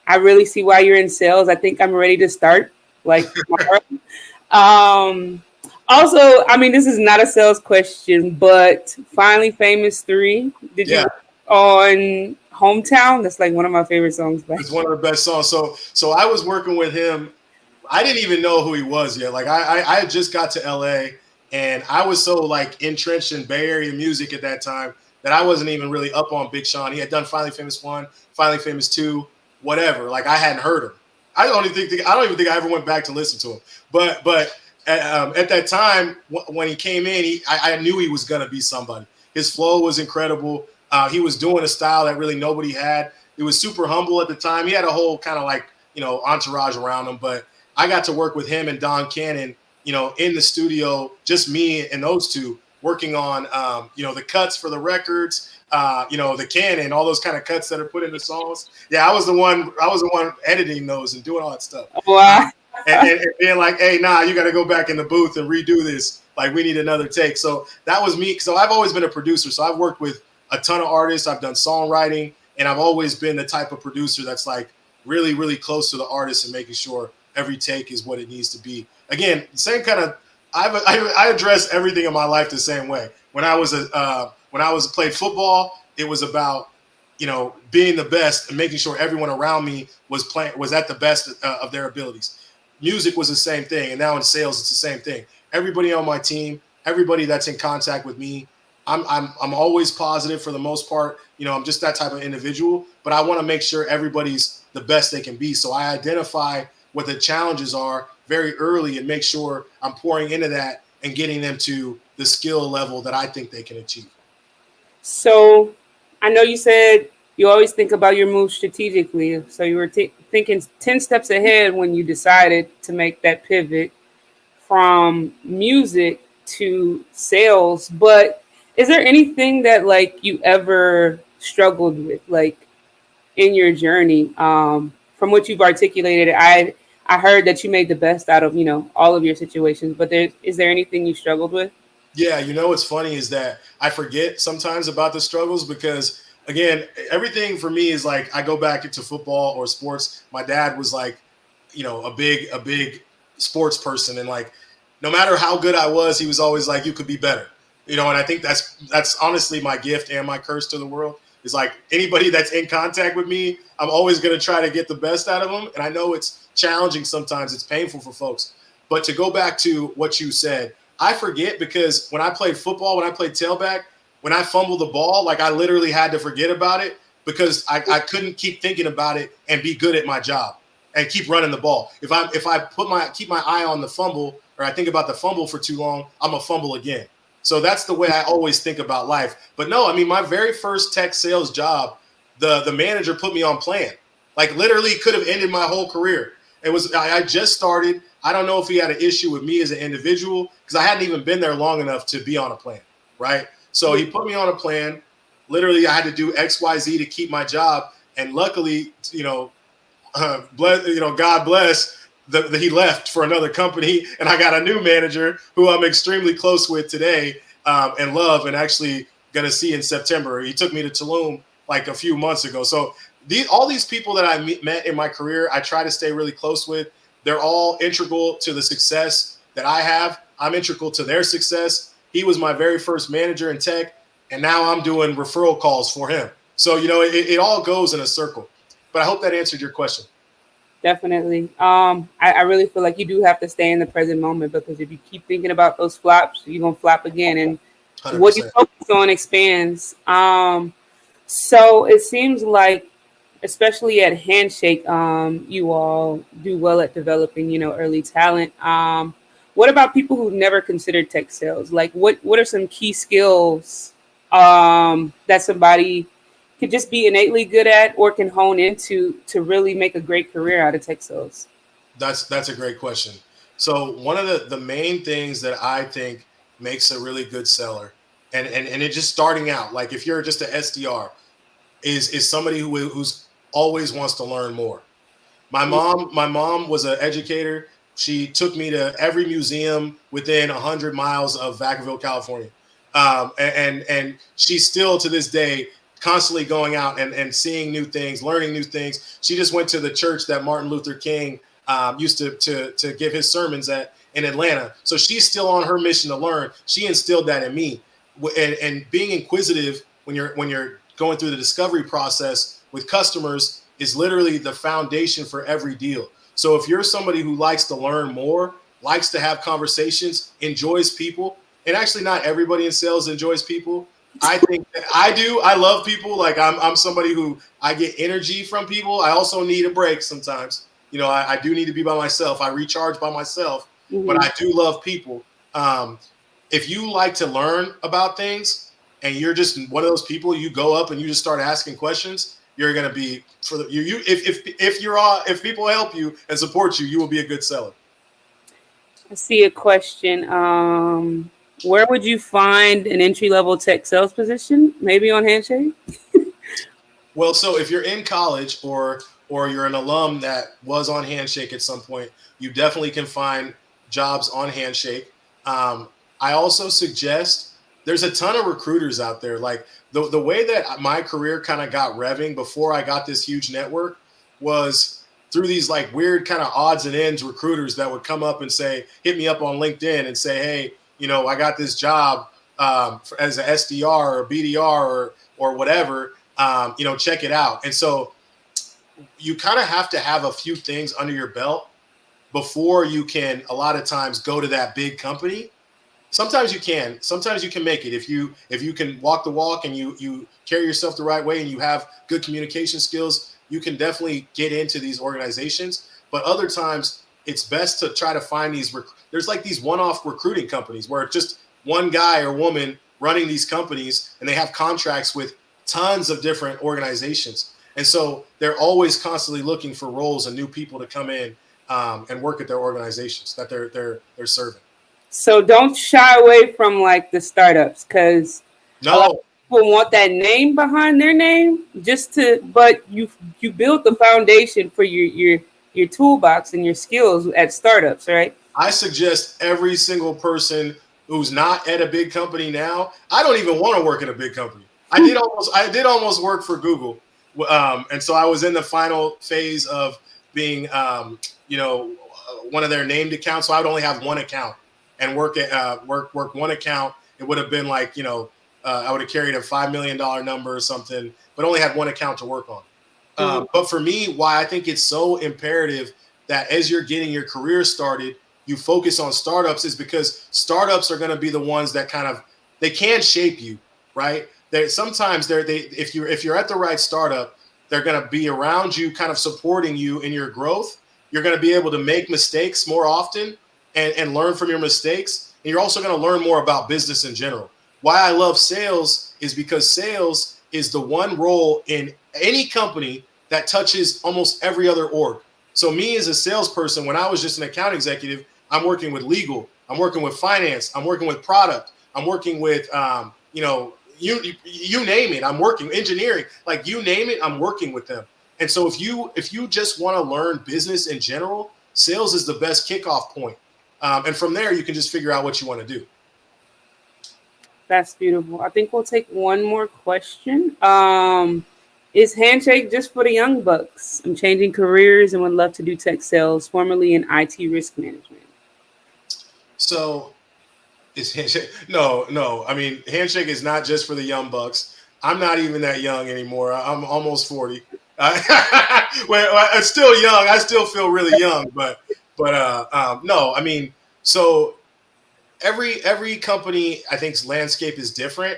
[SPEAKER 2] I really see why you're in sales. I think I'm ready to start like tomorrow. Also, I mean, this is not a sales question, but Finally Famous 3, did you on Hometown? That's like one of my favorite songs.
[SPEAKER 3] It's one of the best songs. So I was working with him. I didn't even know who he was yet. Like I had just got to LA and I was so like entrenched in Bay Area music at that time that I wasn't even really up on Big Sean. He had done Finally Famous 1, Finally Famous 2, whatever. Like I hadn't heard him. I don't even think I ever went back to listen to him. But at that time when he came in, I knew he was gonna be somebody. His flow was incredible. He was doing a style that really nobody had. He was super humble at the time. He had a whole kind of like entourage around him. But I got to work with him and Don Cannon, in the studio, just me and those two working on, the cuts for the records, the canon, all those kind of cuts that are put in the songs. Yeah, I was the one editing those and doing all that stuff.
[SPEAKER 2] Wow.
[SPEAKER 3] And being like, hey, nah, you got to go back in the booth and redo this. Like, we need another take. So that was me. So I've always been a producer. So I've worked with a ton of artists. I've done songwriting, and I've always been the type of producer that's like really, really close to the artist and making sure every take is what it needs to be. Again, same kind of. I address everything in my life the same way. When I was played football, it was about being the best and making sure everyone around me was at the best of their abilities. Music was the same thing, and now in sales, it's the same thing. Everybody on my team, everybody that's in contact with me, I'm always positive for the most part. I'm just that type of individual, but I want to make sure everybody's the best they can be. So I identify what the challenges are very early and make sure I'm pouring into that and getting them to the skill level that I think they can achieve.
[SPEAKER 2] So I know you said you always think about your move strategically. So you were thinking 10 steps ahead when you decided to make that pivot from music to sales. But is there anything that like you ever struggled with, like in your journey? From what you've articulated, I heard that you made the best out of all of your situations. But is there anything you struggled with?
[SPEAKER 3] Yeah, what's funny is that I forget sometimes about the struggles because, again, everything for me is like I go back into football or sports. My dad was like a big sports person, and like no matter how good I was, he was always like, you could be better. And I think that's honestly my gift and my curse to the world is like anybody that's in contact with me, I'm always going to try to get the best out of them. And I know it's challenging sometimes, it's painful for folks. But to go back to what you said, I forget because when I played football, when I played tailback, when I fumbled the ball, like I literally had to forget about it because I couldn't keep thinking about it and be good at my job and keep running the ball. If I keep my eye on the fumble or I think about the fumble for too long, I'm a fumble again. So that's the way I always think about life. But no, I mean, my very first tech sales job, the manager put me on plan. Like literally could have ended my whole career. I just started. I don't know if he had an issue with me as an individual because I hadn't even been there long enough to be on a plan, right? So he put me on a plan. Literally, I had to do X, Y, Z to keep my job. And luckily, God bless, he left for another company, and I got a new manager who I'm extremely close with today and love, and actually going to see in September. He took me to Tulum like a few months ago. So all these people that I met in my career, I try to stay really close with. They're all integral to the success that I have. I'm integral to their success. He was my very first manager in tech, and now I'm doing referral calls for him. So, it all goes in a circle. But I hope that answered your question.
[SPEAKER 2] Definitely. I really feel like you do have to stay in the present moment because if you keep thinking about those flops, you're going to flop again. And
[SPEAKER 3] 100%.
[SPEAKER 2] What you focus on expands. So it seems like, especially at Handshake, you all do well at developing, early talent. What about people who've never considered tech sales? Like, what are some key skills that somebody could just be innately good at or can hone into to really make a great career out of tech sales?
[SPEAKER 3] That's a great question. So one of the main things that I think makes a really good seller, and it just starting out, like if you're just an SDR, is somebody who's always wants to learn more. My mom was an educator. She took me to every museum within 100 miles of Vacaville, California. And she's still to this day constantly going out and seeing new things, learning new things. She just went to the church that Martin Luther King used to give his sermons at in Atlanta. So she's still on her mission to learn. She instilled that in me. And being inquisitive when you're going through the discovery process with customers is literally the foundation for every deal. So if you're somebody who likes to learn more, likes to have conversations, enjoys people, and actually not everybody in sales enjoys people. I think that I do. I love people. Like I'm somebody who I get energy from people. I also need a break sometimes. I do need to be by myself. I recharge by myself, but I do love people. If you like to learn about things and you're just one of those people, you go up and you just start asking questions, you're going to be if people help you and support you, you will be a good seller.
[SPEAKER 2] I see a question. Where would you find an entry-level tech sales position? Maybe on Handshake?
[SPEAKER 3] Well, so if you're in college or you're an alum that was on Handshake at some point, you definitely can find jobs on Handshake. I also suggest there's a ton of recruiters out there. Like the way that my career kind of got revving before I got this huge network was through these like weird kind of odds and ends recruiters that would come up and say, hit me up on LinkedIn and say, hey, I got this job as an SDR or BDR or whatever, check it out. And so you kind of have to have a few things under your belt before you can a lot of times go to that big company. Sometimes you can make it if you can walk the walk and you carry yourself the right way and you have good communication skills, you can definitely get into these organizations. But other times it's best to try to find there's like these one-off recruiting companies where it's just one guy or woman running these companies and they have contracts with tons of different organizations. And so they're always constantly looking for roles and new people to come in and work at their organizations that they're serving.
[SPEAKER 2] So don't shy away from like the startups because a lot of people want that name behind their name but you build the foundation for your toolbox and your skills at startups, right?
[SPEAKER 3] I suggest every single person who's not at a big company now, I don't even want to work at a big company. I did almost work for Google. And so I was in the final phase of being one of their named accounts. So I would only have one account and work one account. It would have been like, I would have carried a $5 million number or something, but only had one account to work on. But for me, why I think it's so imperative that as you're getting your career started, you focus on startups is because startups are going to be the ones that they can shape you, right? Sometimes if you're at the right startup, they're going to be around you, kind of supporting you in your growth. You're going to be able to make mistakes more often and learn from your mistakes. And you're also going to learn more about business in general. Why I love sales is because sales is the one role in any company that touches almost every other org. So me as a salesperson, when I was just an account executive, I'm working with legal, I'm working with finance, I'm working with product, I'm working with, you name it, I'm working engineering, like you name it, I'm working with them. And so if you just want to learn business in general, sales is the best kickoff point. And from there, you can just figure out what you want to do.
[SPEAKER 2] That's beautiful. I think we'll take one more question. Is Handshake just for the young bucks? I'm changing careers and would love to do tech sales, formerly in IT risk management.
[SPEAKER 3] So is Handshake? No. I mean, Handshake is not just for the young bucks. I'm not even that young anymore. I'm almost 40. Well, I'm still young. I still feel really young, but no. I mean, so every company, I think's landscape is different.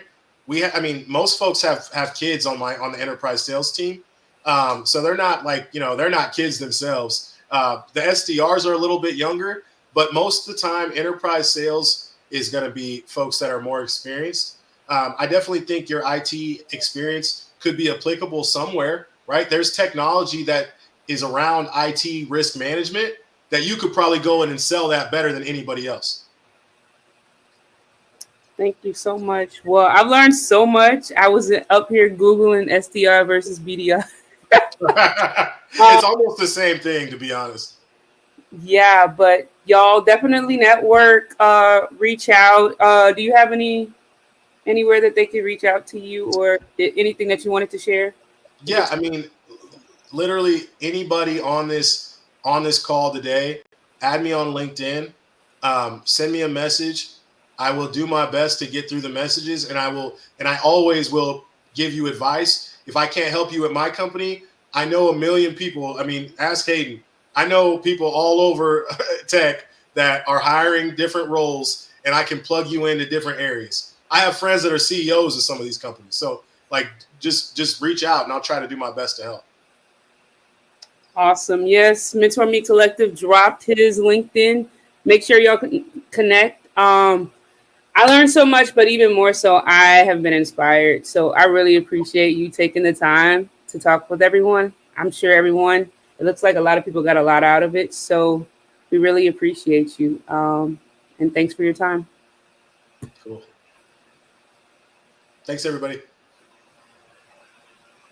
[SPEAKER 3] Most folks have kids on the enterprise sales team, so they're not they're not kids themselves. The SDRs are a little bit younger, but most of the time, enterprise sales is going to be folks that are more experienced. I definitely think your IT experience could be applicable somewhere, right? There's technology that is around IT risk management that you could probably go in and sell that better than anybody else.
[SPEAKER 2] Thank you so much. Well, I've learned so much. I was up here Googling SDR versus BDR.
[SPEAKER 3] It's almost the same thing, to be honest.
[SPEAKER 2] Yeah, but y'all definitely network, reach out. Do you have anywhere that they could reach out to you or anything that you wanted to share?
[SPEAKER 3] Yeah, I mean, literally anybody on this call today, add me on LinkedIn, send me a message. I will do my best to get through the messages, and I always will give you advice. If I can't help you at my company, I know a million people. I mean, ask Hayden. I know people all over tech that are hiring different roles, and I can plug you into different areas. I have friends that are CEOs of some of these companies. So just reach out and I'll try to do my best to help.
[SPEAKER 2] Awesome. Yes, Mentor Me Collective dropped his LinkedIn. Make sure y'all can connect. I learned so much, but even more so, I have been inspired. So I really appreciate you taking the time to talk with everyone. I'm sure it looks like a lot of people got a lot out of it. So we really appreciate you. And thanks for your time.
[SPEAKER 3] Cool. Thanks, everybody.